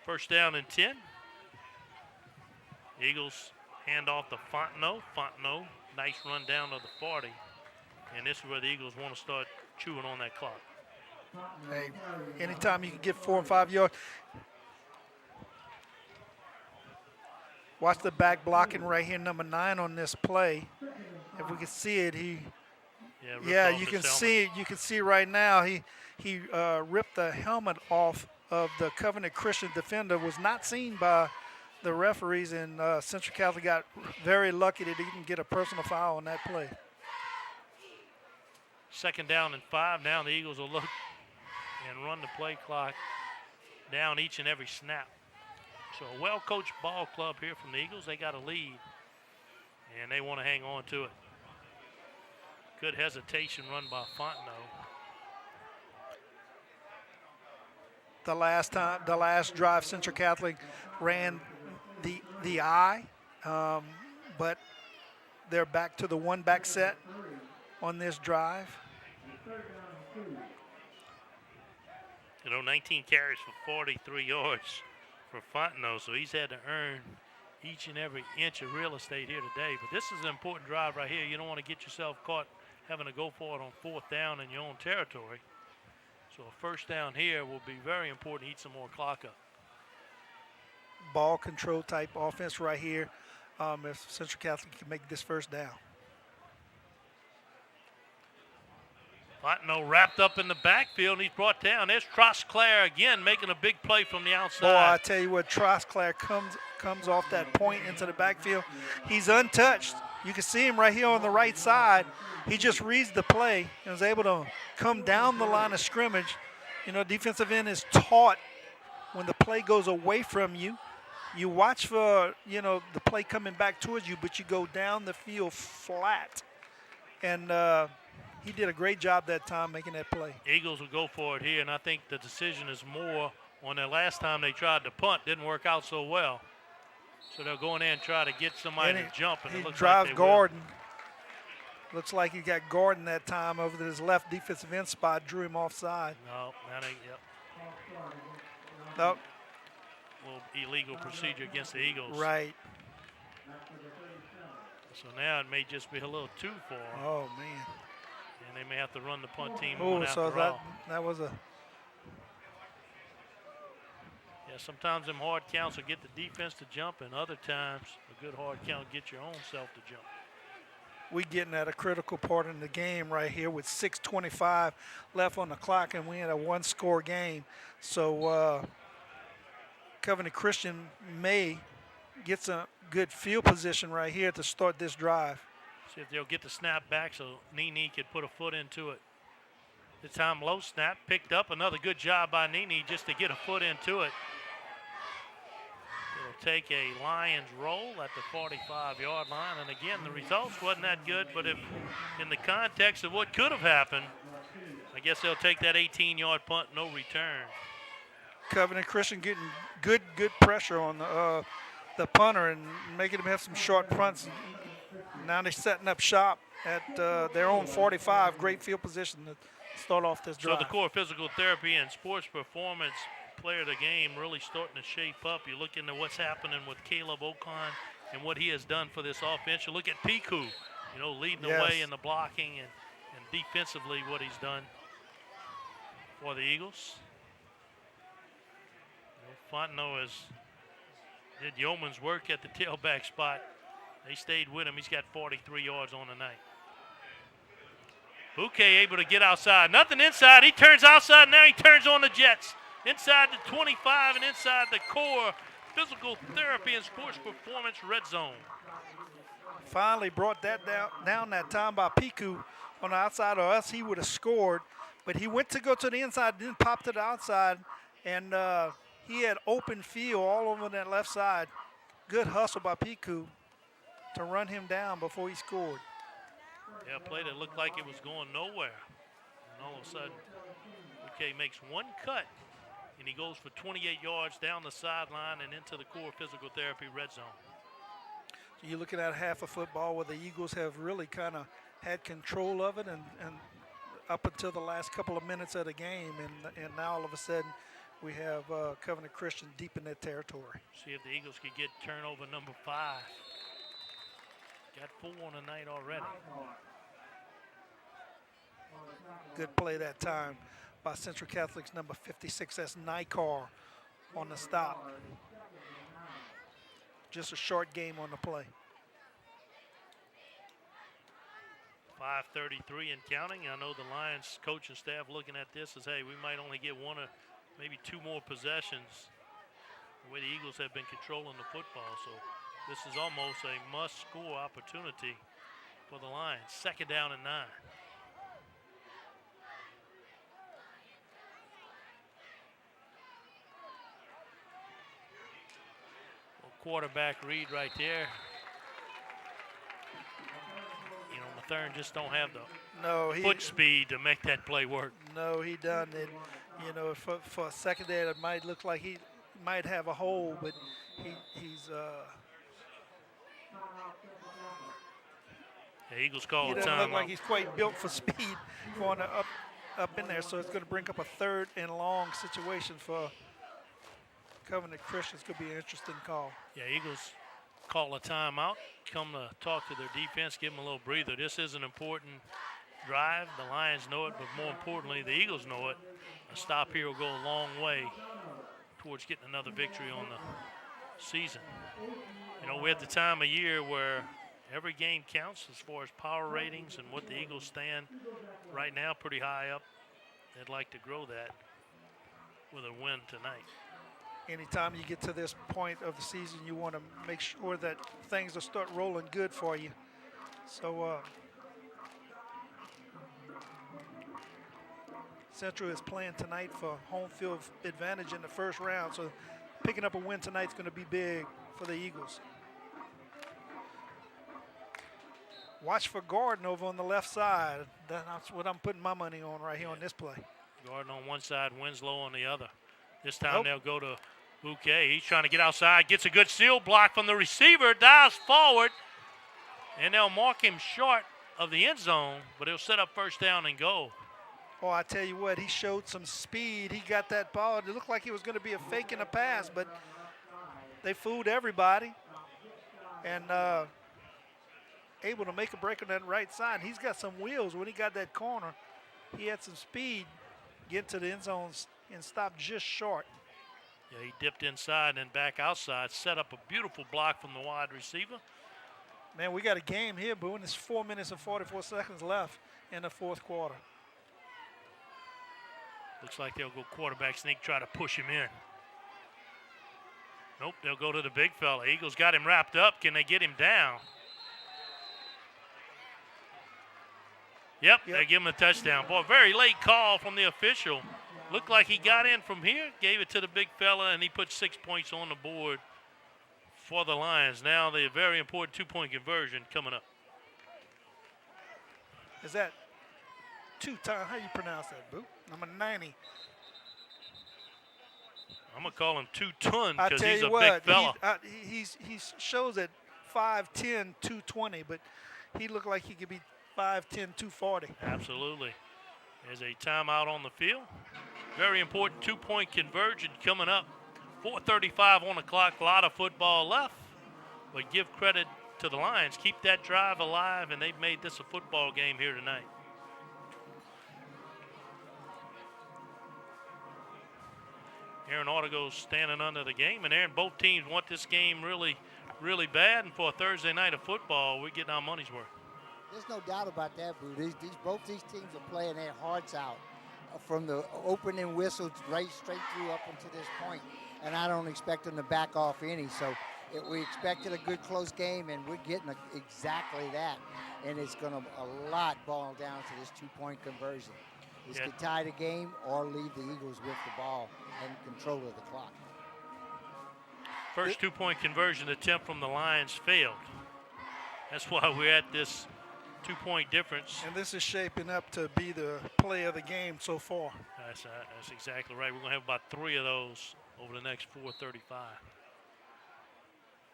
First down and 10. Eagles hand off to Fontenot. Fontenot, nice run down to the 40. And this is where the Eagles want to start chewing on that clock. Hey, anytime you can get 4 and 5 yards. Watch the back blocking right here, number 9 on this play. If we can see it, you can see it. You can see right now he ripped the helmet off of the Covenant Christian defender. Was not seen by the referees, and Central Catholic got very lucky that he didn't get a personal foul on that play. Second down and 5. Now the Eagles will look and run the play clock down each and every snap. So a well-coached ball club here from the Eagles. They got a lead, and they want to hang on to it. Good hesitation run by Fontenot. The last drive, Central Catholic ran the I, but they're back to the one-back set on this drive. 19 carries for 43 yards for Fontenot, so he's had to earn each and every inch of real estate here today. But this is an important drive right here. You don't want to get yourself caught having to go for it on 4th down in your own territory. So a first down here will be very important to eat some more clock up. Ball control type offense right here if Central Catholic can make this first down. Fontenot wrapped up in the backfield, and he's brought down. There's Trosclair again making a big play from the outside. Boy, I tell you what, Trosclair comes off that point into the backfield. He's untouched. You can see him right here on the right side. He just reads the play and is able to come down the line of scrimmage. Defensive end is taught when the play goes away from you, you watch for, the play coming back towards you, but you go down the field flat. And he did a great job that time making that play. Eagles will go for it here, and I think the decision is more on the last time they tried to punt. Didn't work out so well. So they'll go in there and try to get somebody to jump. And he it looks drives like they Gordon. Looks like he got Gordon that time over his left defensive end spot, drew him offside. No, that ain't, yep. Nope. Little illegal procedure against the Eagles. Right. So now it may just be a little too far. Oh, man. And they may have to run the punt team on after all. So that was a... Yeah, sometimes them hard counts will get the defense to jump, and other times a good hard count will get your own self to jump. We getting at a critical part in the game right here with 6:25 left on the clock, and we had a one-score game. So Covenant Christian may get some good field position right here to start this drive. See if they'll get the snap back so Nene could put a foot into it. The time low snap picked up. Another good job by Nene just to get a foot into it. It'll take a Lions roll at the 45-yard line. And again, the results wasn't that good, but if in the context of what could have happened, I guess they'll take that 18-yard punt, no return. Covenant Christian getting good pressure on the punter and making him have some short punts. Now they're setting up shop at their own 45. Great field position to start off this drive. So the core physical therapy and sports performance player of the game really starting to shape up. You look into what's happening with Caleb Ocon and what he has done for this offense. You look at Piku, leading the way in the blocking and defensively what he's done for the Eagles. Fontenot did yeoman's work at the tailback spot. They stayed with him. He's got 43 yards on the night. Bouquet able to get outside. Nothing inside. He turns outside. Now he turns on the Jets. Inside the 25 and inside the core physical therapy and sports performance red zone. Finally brought that down that time by Piku on the outside, or else he would have scored. But he went to go to the inside, didn't pop to the outside, and he had open field all over that left side. Good hustle by Piku to run him down before he scored. Yeah, a play that looked like it was going nowhere. And all of a sudden, OK makes one cut, and he goes for 28 yards down the sideline and into the core physical therapy red zone. So you're looking at half of football where the Eagles have really kind of had control of it and up until the last couple of minutes of the game, and now all of a sudden we have Covenant Christian deep in that territory. See if the Eagles could get turnover number 5. Got 4 on the night already. Good play that time by Central Catholic's number 56. That's Nikar on the stop. Just a short game on the play. 5:33 and counting. I know the Lions coach and staff looking at this as, hey, we might only get 1 or maybe 2 more possessions. The way the Eagles have been controlling the football, so this is almost a must-score opportunity for the Lions. 2nd down and 9. Quarterback read right there. You know, Mathern just don't have the foot speed to make that play work. No, he doesn't. And, you know, for a second there, it might look like he might have a hole, but he's the Eagles call he a doesn't timeout. look like he's quite built for speed going up in there. So it's going to bring up a 3rd and long situation for Covenant Christians. Could be an interesting call. Yeah, Eagles call a timeout, come to talk to their defense, give them a little breather. This is an important drive. The Lions know it, but more importantly, the Eagles know it. A stop here will go a long way towards getting another victory on the season. You know, we're at the time of year where every game counts as far as power ratings and what the Eagles stand right now pretty high up. They'd like to grow that with a win tonight. Anytime you get to this point of the season, you want to make sure that things will start rolling good for you. So Central is playing tonight for home field advantage in the 1st round. So picking up a win tonight is going to be big for the Eagles. Watch for Gordon over on the left side. That's what I'm putting my money on right here on this play. Gordon on one side, Winslow on the other. This time they'll go to Bouquet. He's trying to get outside, gets a good seal block from the receiver, dives forward, and they'll mark him short of the end zone, but he'll set up 1st down and go. Oh, I tell you what, he showed some speed. He got that ball. It looked like he was going to be a fake and a pass, but they fooled everybody. And able to make a break on that right side. He's got some wheels. When he got that corner, he had some speed, get to the end zone and stop just short. Yeah, he dipped inside and back outside, set up a beautiful block from the wide receiver. Man, we got a game here, Boone. There's 4 minutes and 44 seconds left in the 4th quarter. Looks like they'll go quarterback sneak, try to push him in. Nope, they'll go to the big fella. Eagles got him wrapped up. Can they get him down? Yep, they give him a touchdown. Boy, very late call from the official. Looked like he got in from here, gave it to the big fella, and he put 6 points on the board for the Lions. Now the very important 2-point conversion coming up. Is that two-time? How you pronounce that, Boo? Number 90. I'm going to call him 2-ton I because tell he's you a what, big fella. he shows at 5'10", 220, but he looked like he could be 5'10", 240. Absolutely. There's a timeout on the field. Very important 2-point conversion coming up. 4:35 on the clock, a lot of football left. But give credit to the Lions. Keep that drive alive, and they've made this a football game here tonight. Aaron Artigo's standing under the game, and Aaron, both teams want this game really, really bad. And for a Thursday night of football, we're getting our money's worth. There's no doubt about that, Boo. Both these teams are playing their hearts out from the opening whistle straight through up until this point. And I don't expect them to back off any. So we expected a good close game, and we're getting exactly that. And it's going to a lot boil down to this 2-point conversion. This could tie the game or leave the Eagles with the ball and control of the clock. First two-point conversion attempt from the Lions failed. That's why we're at this 2-point difference. And this is shaping up to be the play of the game so far. That's exactly right. We're going to have about 3 of those over the next 4:35.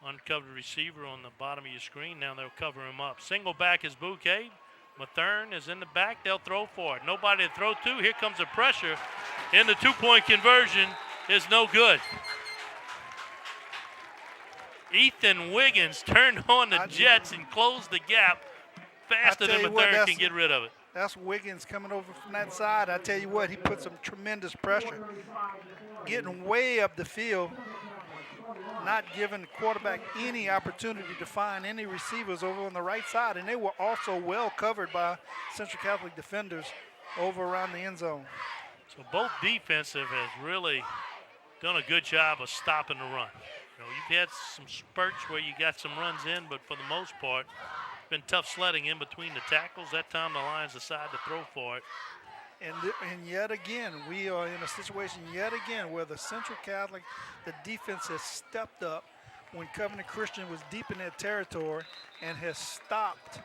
Uncovered receiver on the bottom of your screen. Now they'll cover him up. Single back is Bouquet. Mathern is in the back. They'll throw for it. Nobody to throw to. Here comes the pressure. And the 2-point conversion is no good. Ethan Wiggins turned on the Jets and closed the gap faster than Mathern can get rid of it. That's Wiggins coming over from that side. I tell you what, he put some tremendous pressure. Getting way up the field, not giving the quarterback any opportunity to find any receivers over on the right side. And they were also well covered by Central Catholic defenders over around the end zone. So both defensive has really done a good job of stopping the run. You know, you've had some spurts where you got some runs in, but for the most part, it's been tough sledding in between the tackles. That time the Lions decided to throw for it. And yet again, we are in a situation yet again where the Central Catholic, the defense has stepped up when Covenant Christian was deep in their territory and has stopped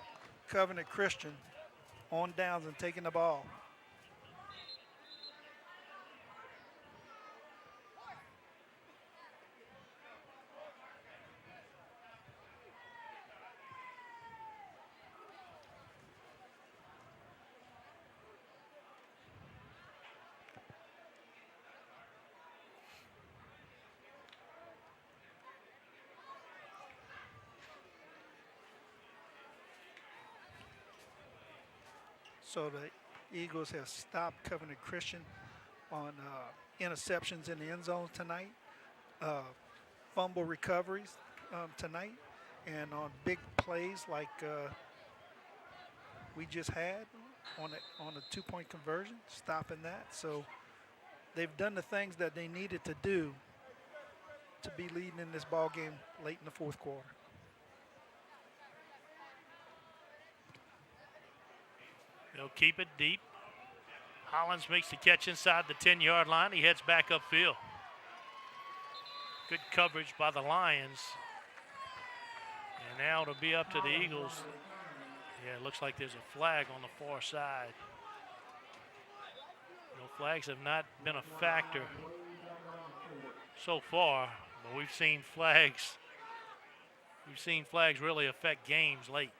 Covenant Christian on downs and taking the ball. So the Eagles have stopped Covenant Christian on interceptions in the end zone tonight, fumble recoveries tonight, and on big plays like we just had on a 2-point conversion, stopping that. So they've done the things that they needed to do to be leading in this ball game late in the fourth quarter. They'll keep it deep. Hollins makes the catch inside the 10-yard line. He heads back upfield. Good coverage by the Lions. And now it'll be up to the Eagles. Yeah, it looks like there's a flag on the far side. You know, flags have not been a factor so far, but we've seen flags really affect games late.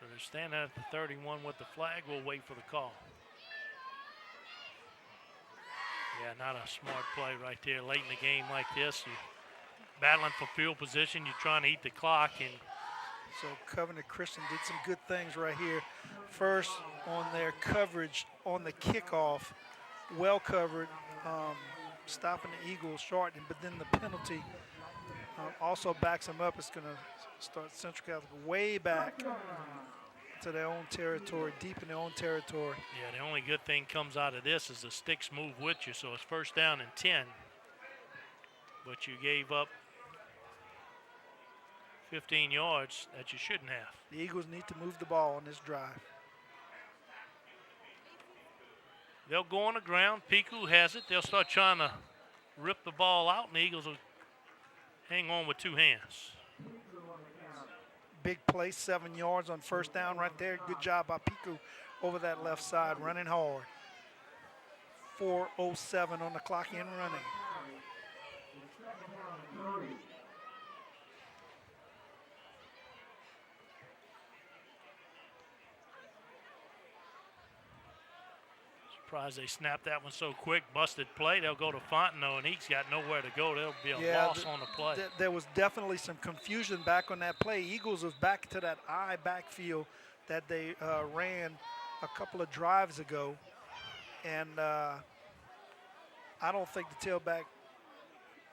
They're standing at the 31 with the flag. We'll wait for the call. Yeah, not a smart play right there late in the game like this. You're battling for field position. You're trying to eat the clock. And so Covenant Christian did some good things right here. First, on their coverage on the kickoff, well covered, stopping the Eagles short. But then the penalty also backs them up. It's going to start Central Catholic way back to their own territory, deep in their own territory. Yeah, the only good thing comes out of this is the sticks move with you, so it's first down and 10. But you gave up 15 yards that you shouldn't have. The Eagles need to move the ball on this drive. They'll go on the ground. Piku has it. They'll start trying to rip the ball out, and the Eagles will hang on with 2 hands. Big play, 7 yards on first down right there. Good job by Piku over that left side, running hard. 4:07 on the clock in running. Surprised they snapped that one so quick. Busted play. They'll go to Fontenot, and he's got nowhere to go. There'll be a loss on the play. There was definitely some confusion back on that play. Eagles was back to that I backfield that they ran a couple of drives ago. And I don't think the tailback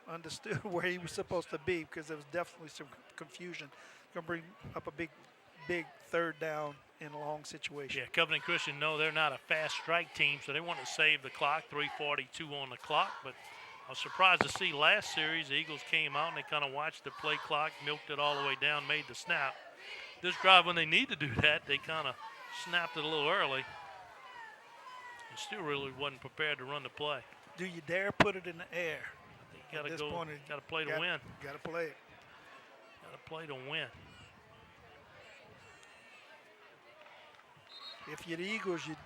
understood where he was supposed to be because there was definitely some confusion. Going to bring up a big third down in a long situation. Yeah, Covenant Christian, no, they're not a fast strike team, so they want to save the clock, 3:42 on the clock. But I was surprised to see last series, the Eagles came out and they kind of watched the play clock, milked it all the way down, made the snap. this drive, when they need to do that, they kind of snapped it a little early. And still really wasn't prepared to run the play. Do you dare put it in the air? You got to go. Got to play to win. Got to play it. Got to play to win. If you're the Eagles, you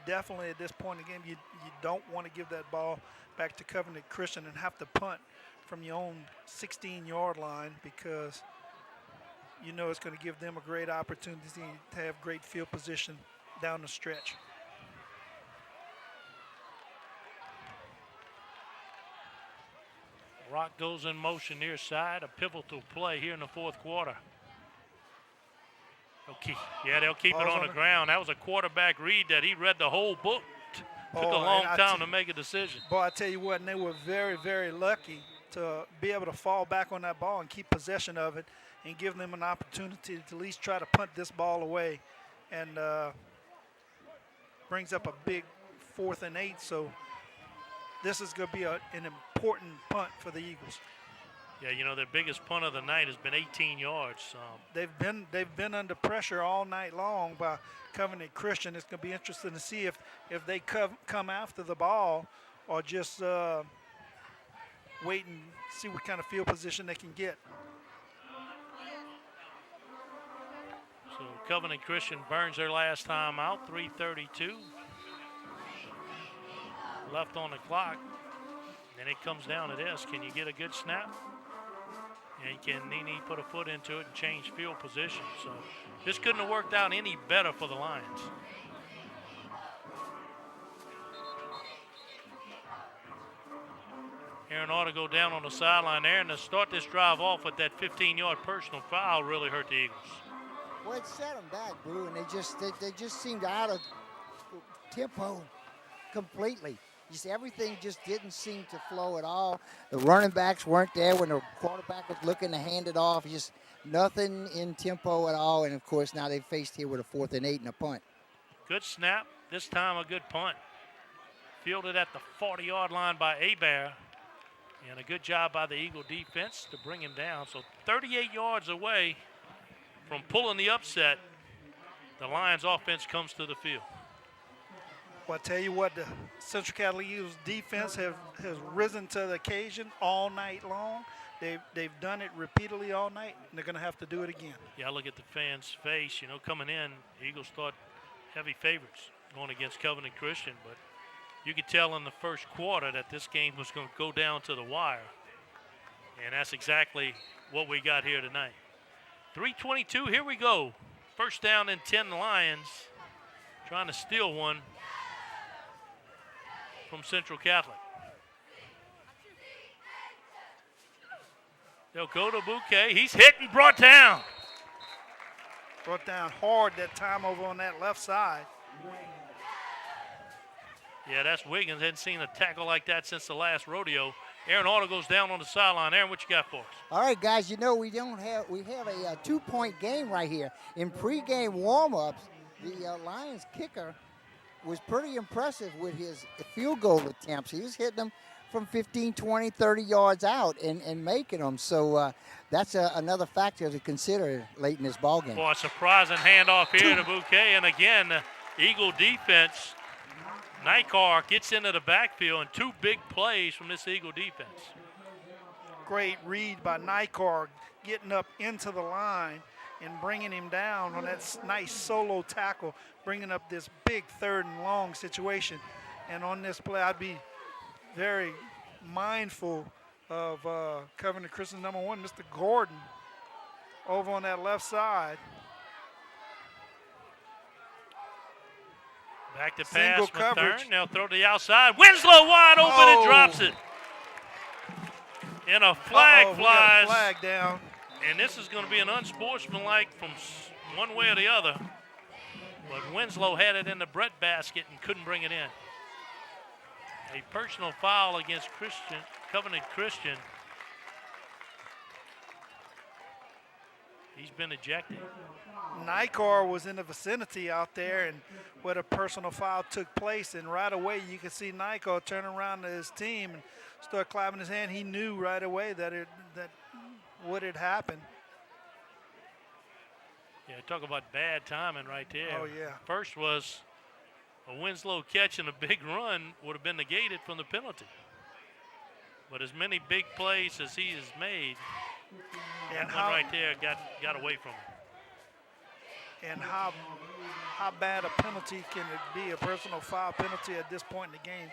definitely at this point in the game, you don't want to give that ball back to Covenant Christian and have to punt from your own 16-yard line, because you know it's going to give them a great opportunity to have great field position down the stretch. Rock goes in motion near side, a pivotal play here in the fourth quarter. Okay, yeah, they'll keep it on the ground. That was a quarterback read that he read the whole book. Took a long time to make a decision. Boy, I tell you what, and they were very, very lucky to be able to fall back on that ball and keep possession of it and give them an opportunity to at least try to punt this ball away. And brings up a big 4th and 8. So this is going to be an important punt for the Eagles. Yeah, you know, their biggest punt of the night has been 18 yards. They've been under pressure all night long by Covenant Christian. It's going to be interesting to see if they come after the ball or just wait and see what kind of field position they can get. So Covenant Christian burns their last time out, 3:32 left on the clock. And it comes down to this: can you get a good snap? And can Nene put a foot into it and change field position? So this couldn't have worked out any better for the Lions. Aaron ought to go down on the sideline there, and to start this drive off with that 15-yard personal foul really hurt the Eagles. Well, it set them back, Blue, and they just seemed out of tempo completely. You see, everything just didn't seem to flow at all. The running backs weren't there when the quarterback was looking to hand it off. Just nothing in tempo at all. And, of course, now they faced here with a 4th and 8 and a punt. Good snap. This time a good punt. Fielded at the 40-yard line by Hebert. And a good job by the Eagle defense to bring him down. So 38 yards away from pulling the upset, the Lions offense comes to the field. Well, I tell you what, the Central Catholic Eagles defense has risen to the occasion all night long. They've done it repeatedly all night, and they're going to have to do it again. Yeah, I look at the fans' face. You know, coming in, the Eagles thought heavy favorites going against Covenant Christian, but you could tell in the first quarter that this game was going to go down to the wire, and that's exactly what we got here tonight. 3:22, here we go. First down and 10 Lions, trying to steal one from Central Catholic. They'll go to Bouquet. He's hit and brought down. Brought down hard that time over on that left side. Yeah, that's Wiggins. Hadn't seen a tackle like that since the last rodeo. Aaron Auto goes down on the sideline. Aaron, what you got for us? All right, guys, you know we have a 2-point game right here. In pregame warm-ups, the Lions kicker was pretty impressive with his field goal attempts. He was hitting them from 15, 20, 30 yards out and making them. So that's another factor to consider late in this ballgame. Boy, a surprising handoff here to Bouquet. And again, the Eagle defense, Nykar gets into the backfield, and 2 big plays from this Eagle defense. Great read by Nykar, getting up into the line and bringing him down on that nice solo tackle, bringing up this big 3rd and long situation. And on this play, I'd be very mindful of Covenant Christian number 1, Mr. Gordon, over on that left side. Back to Single pass, Mathern. coverage. They'll throw to the outside. Winslow wide open and drops it. And a flag We got a flies. flag down. And this is going to be an unsportsmanlike from one way or the other. But Winslow had it in the breadbasket and couldn't bring it in. A personal foul against Covenant Christian. He's been ejected. Nykar was in the vicinity out there and where the personal foul took place, and right away you could see Nykar turn around to his team and start clapping his hand. He knew right away that what had happened. Yeah, talk about bad timing right there. Oh, yeah. First was a Winslow catch and a big run would have been negated from the penalty. But as many big plays as he has made, And that one right there got away from him. And how bad a penalty can it be, a personal foul penalty at this point in the game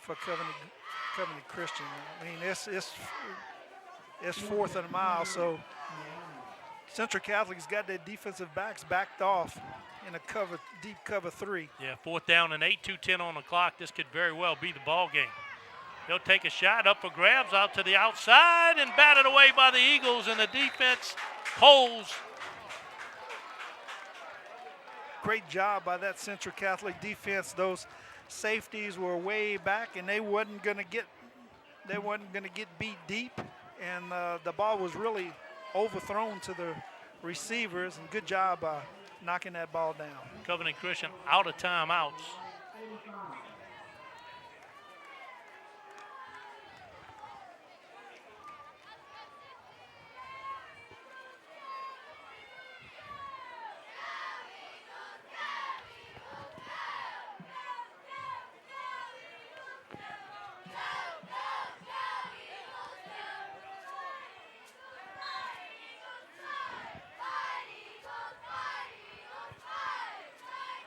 for Covenant Christian? I mean, it's fourth and a mile, so Central Catholic's got their defensive backs backed off in a deep cover 3. Yeah, 4th down and 8, 2:10 on the clock. This could very well be the ball game. They'll take a shot up for grabs out to the outside and batted away by the Eagles, and the defense holds. Great job by that Central Catholic defense. Those safeties were way back, and they wasn't going to get beat deep, and the ball was really overthrown to the receivers, and good job knocking that ball down. Covenant Christian out of timeouts.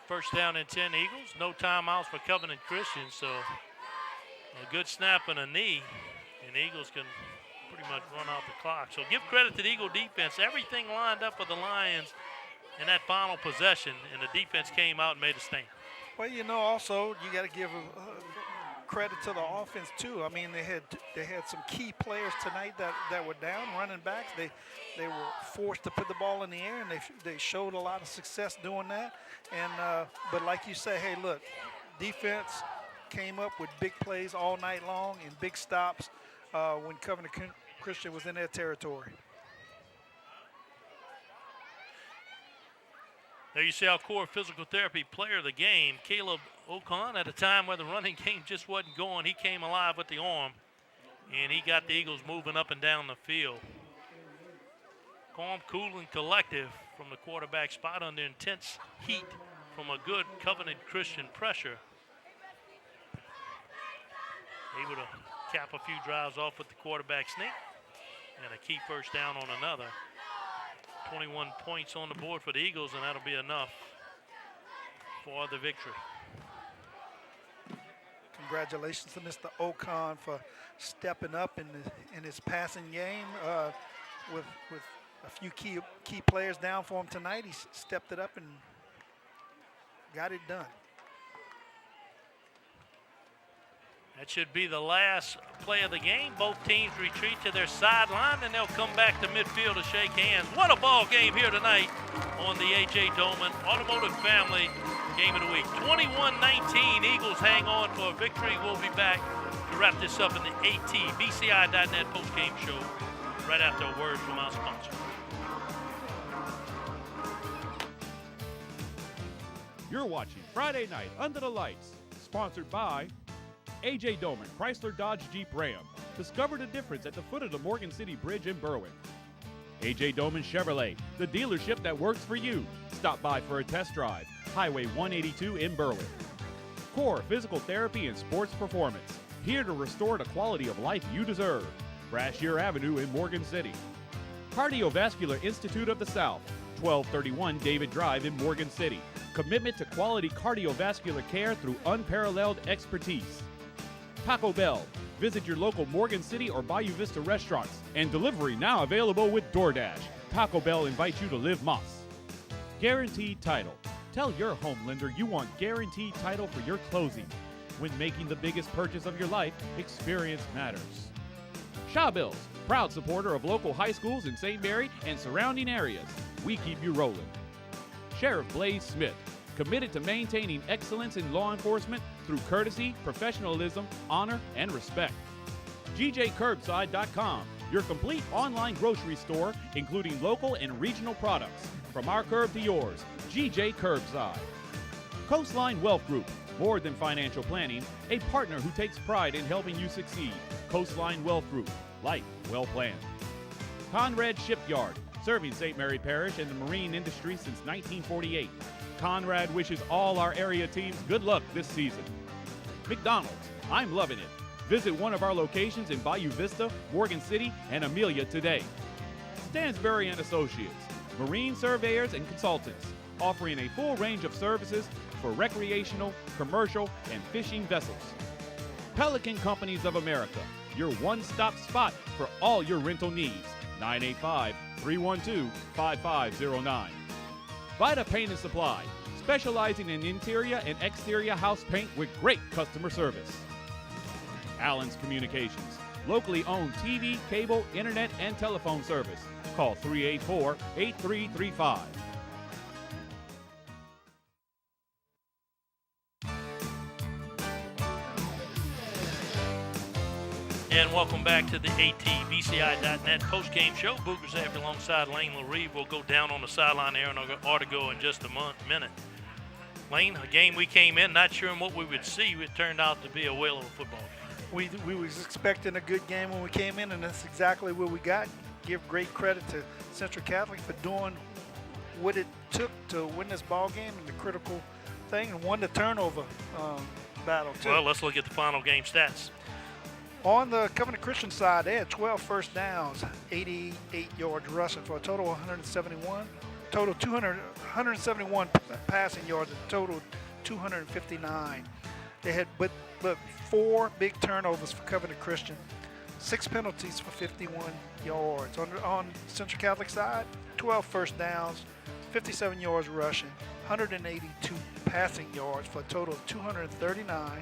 First down and 10 Eagles. No timeouts for Covenant Christian, so a good snap and a knee, and the Eagles can pretty much run out the clock. So give credit to the Eagle defense. Everything lined up for the Lions in that final possession, and the defense came out and made a stand. Well, you know, also you got to give credit to the offense too. I mean, they had some key players tonight that were down, running backs. They were forced to put the ball in the air, and they showed a lot of success doing that. And but like you say, hey, look, defense came up with big plays all night long and big stops when Covenant Christian was in their territory. There you see our core physical therapy player of the game, Caleb Ocon, at a time where the running game just wasn't going. He came alive with the arm, and he got the Eagles moving up and down the field. Calm, cool, and collective from the quarterback spot under intense heat from a good Covenant Christian pressure. Able to cap a few drives off with the quarterback sneak, and a key first down on another. 21 points on the board for the Eagles, and that'll be enough for the victory. Congratulations to Mr. Ocon for stepping up in his passing game with a few key players down for him tonight. He stepped it up and got it done. That should be the last play of the game. Both teams retreat to their sideline, and they'll come back to midfield to shake hands. What a ball game here tonight on the A.J. Doman Automotive Family Game of the Week. 21-19, Eagles hang on for a victory. We'll be back to wrap this up in the ATBCI.net postgame show right after a word from our sponsor. You're watching Friday Night Under the Lights, sponsored by A.J. Doman, Chrysler Dodge Jeep Ram. Discover the difference at the foot of the Morgan City Bridge in Berwick. A.J. Doman Chevrolet, the dealership that works for you. Stop by for a test drive. Highway 182 in Berwick. Core Physical Therapy and Sports Performance. Here to restore the quality of life you deserve. Brashear Avenue in Morgan City. Cardiovascular Institute of the South. 1231 David Drive in Morgan City. Commitment to quality cardiovascular care through unparalleled expertise. Taco Bell. Visit your local Morgan City or Bayou Vista restaurants, and delivery now available with DoorDash. Taco Bell invites you to live Moss. Guaranteed Title. Tell your home lender you want guaranteed title for your closing. When making the biggest purchase of your life, experience matters. Shawbills, proud supporter of local high schools in St. Mary and surrounding areas. We keep you rolling. Sheriff Blaze Smith, committed to maintaining excellence in law enforcement through courtesy, professionalism, honor, and respect. GJCurbside.com, your complete online grocery store, including local and regional products. From our curb to yours, GJ Curbside. Coastline Wealth Group, more than financial planning, a partner who takes pride in helping you succeed. Coastline Wealth Group, life well planned. Conrad Shipyard, serving St. Mary Parish and the marine industry since 1948. Conrad wishes all our area teams good luck this season. McDonald's, I'm loving it. Visit one of our locations in Bayou Vista, Morgan City, and Amelia today. Stansbury & Associates, marine surveyors and consultants, offering a full range of services for recreational, commercial, and fishing vessels. Pelican Companies of America, your one-stop spot for all your rental needs. 985-312-5509. Vita Paint and Supply, specializing in interior and exterior house paint with great customer service. Allen's Communications, locally owned TV, cable, internet, and telephone service. Call 384-8335. And welcome back to the ATVCI.net post-game show. Boogers After alongside Lane LaRive will go down on the sideline there and ought to go in just a minute. Lane, a game we came in not sure what we would see. It turned out to be a whale of a football game. We was expecting a good game when we came in, and that's exactly what we got. Give great credit to Central Catholic for doing what it took to win this ball game and the critical thing, and won the turnover battle too. Well, let's look at the final game stats. On the Covenant Christian side, they had 12 first downs, 88 yards rushing for a total of 171. Total 171 passing yards, a total 259. They had, but 4 big turnovers for Covenant Christian, 6 penalties for 51 yards. On Central Catholic side, 12 first downs, 57 yards rushing, 182 passing yards for a total of 239.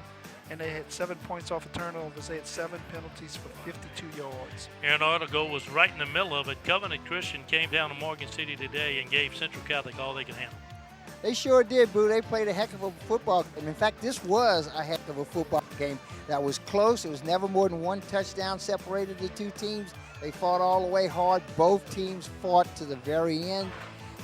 And they had 7 points off of turnovers. They had 7 penalties for 52 yards. Aaron Artigo was right in the middle of it. Covenant Christian came down to Morgan City today and gave Central Catholic all they could handle. They sure did, Boo. They played a heck of a football game. In fact, this was a heck of a football game that was close. It was never more than 1 touchdown separated the two teams. They fought all the way hard. Both teams fought to the very end.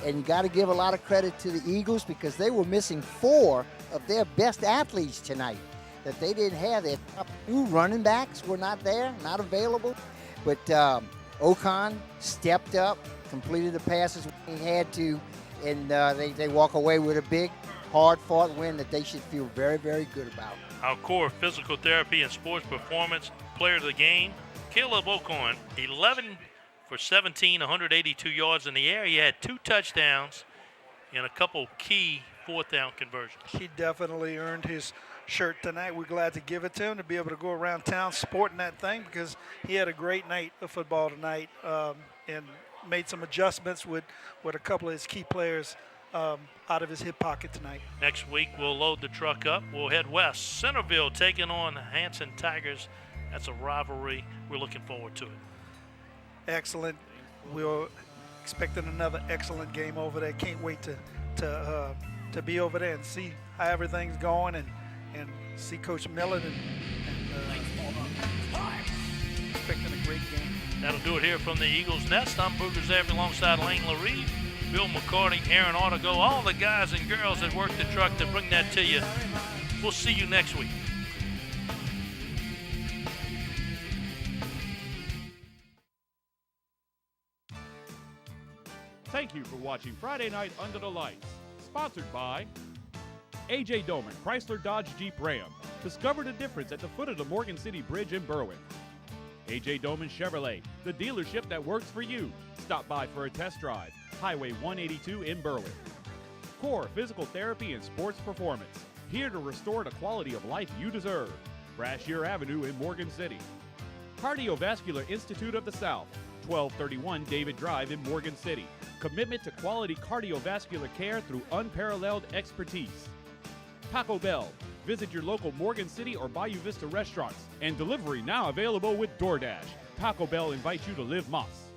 And you got to give a lot of credit to the Eagles because they were missing 4 of their best athletes tonight that they didn't have. Their top 2 running backs were not there, not available. But Ocon stepped up, completed the passes when he had to, and they walk away with a big, hard-fought win that they should feel very, very good about. Our core physical therapy and sports performance player of the game, Caleb Ocon, 11 for 17, 182 yards in the air. He had 2 touchdowns and a couple key 4th down conversions. He definitely earned his shirt tonight. We're glad to give it to him to be able to go around town sporting that thing because he had a great night of football tonight and made some adjustments with a couple of his key players out of his hip pocket tonight. Next week, we'll load the truck up. We'll head west. Centerville taking on Hanson Tigers. That's a rivalry. We're looking forward to it. Excellent. We're expecting another excellent game over there. Can't wait to be over there and see how everything's going and see Coach Miller and expecting a great game. That'll do it here from the Eagles Nest. I'm Boogers Avery alongside Lane LaRive, Bill McCarty, Aaron Artigo, all the guys and girls that work the truck to bring that to you. We'll see you next week. Thank you for watching Friday Night Under the Lights, sponsored by A.J. Doman, Chrysler Dodge Jeep Ram. Discover the difference at the foot of the Morgan City Bridge in Berwick. A.J. Doman Chevrolet, the dealership that works for you. Stop by for a test drive. Highway 182 in Berwick. Core Physical Therapy and Sports Performance, here to restore the quality of life you deserve. Brashear Avenue in Morgan City. Cardiovascular Institute of the South, 1231 David Drive in Morgan City. Commitment to quality cardiovascular care through unparalleled expertise. Taco Bell. Visit your local Morgan City or Bayou Vista restaurants, and delivery now available with DoorDash. Taco Bell invites you to live Moss.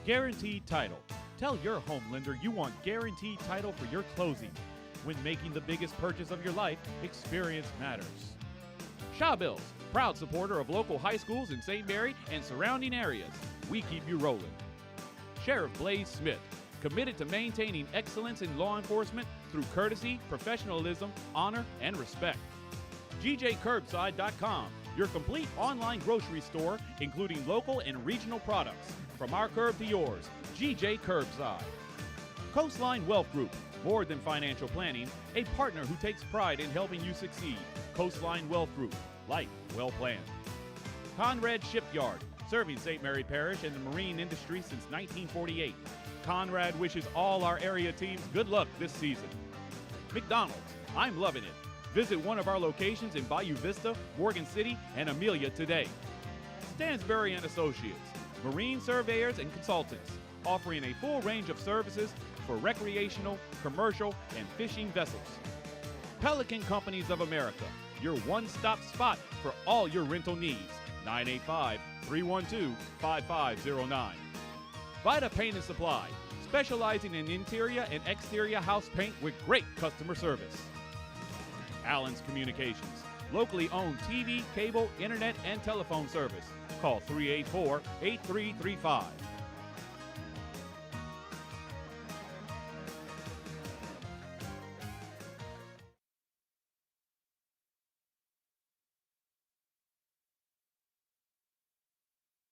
Guaranteed Title. Tell your home lender you want guaranteed title for your closing. When making the biggest purchase of your life, experience matters. Shawbills, proud supporter of local high schools in St. Mary and surrounding areas. We keep you rolling. Sheriff Blaze Smith, committed to maintaining excellence in law enforcement through courtesy, professionalism, honor, and respect. GJCurbside.com, your complete online grocery store, including local and regional products. From our curb to yours, GJ Curbside. Coastline Wealth Group, more than financial planning, a partner who takes pride in helping you succeed. Coastline Wealth Group, life well planned. Conrad Shipyard, serving St. Mary Parish and the marine industry since 1948. Conrad wishes all our area teams good luck this season. McDonald's, I'm loving it. Visit one of our locations in Bayou Vista, Morgan City, and Amelia today. Stansbury and Associates, marine surveyors and consultants, offering a full range of services for recreational, commercial, and fishing vessels. Pelican Companies of America, your one-stop spot for all your rental needs. 985-312-5509. Vita Paint and Supply, specializing in interior and exterior house paint with great customer service. Allen's Communications, locally owned TV, cable, internet, and telephone service. Call 384-8335.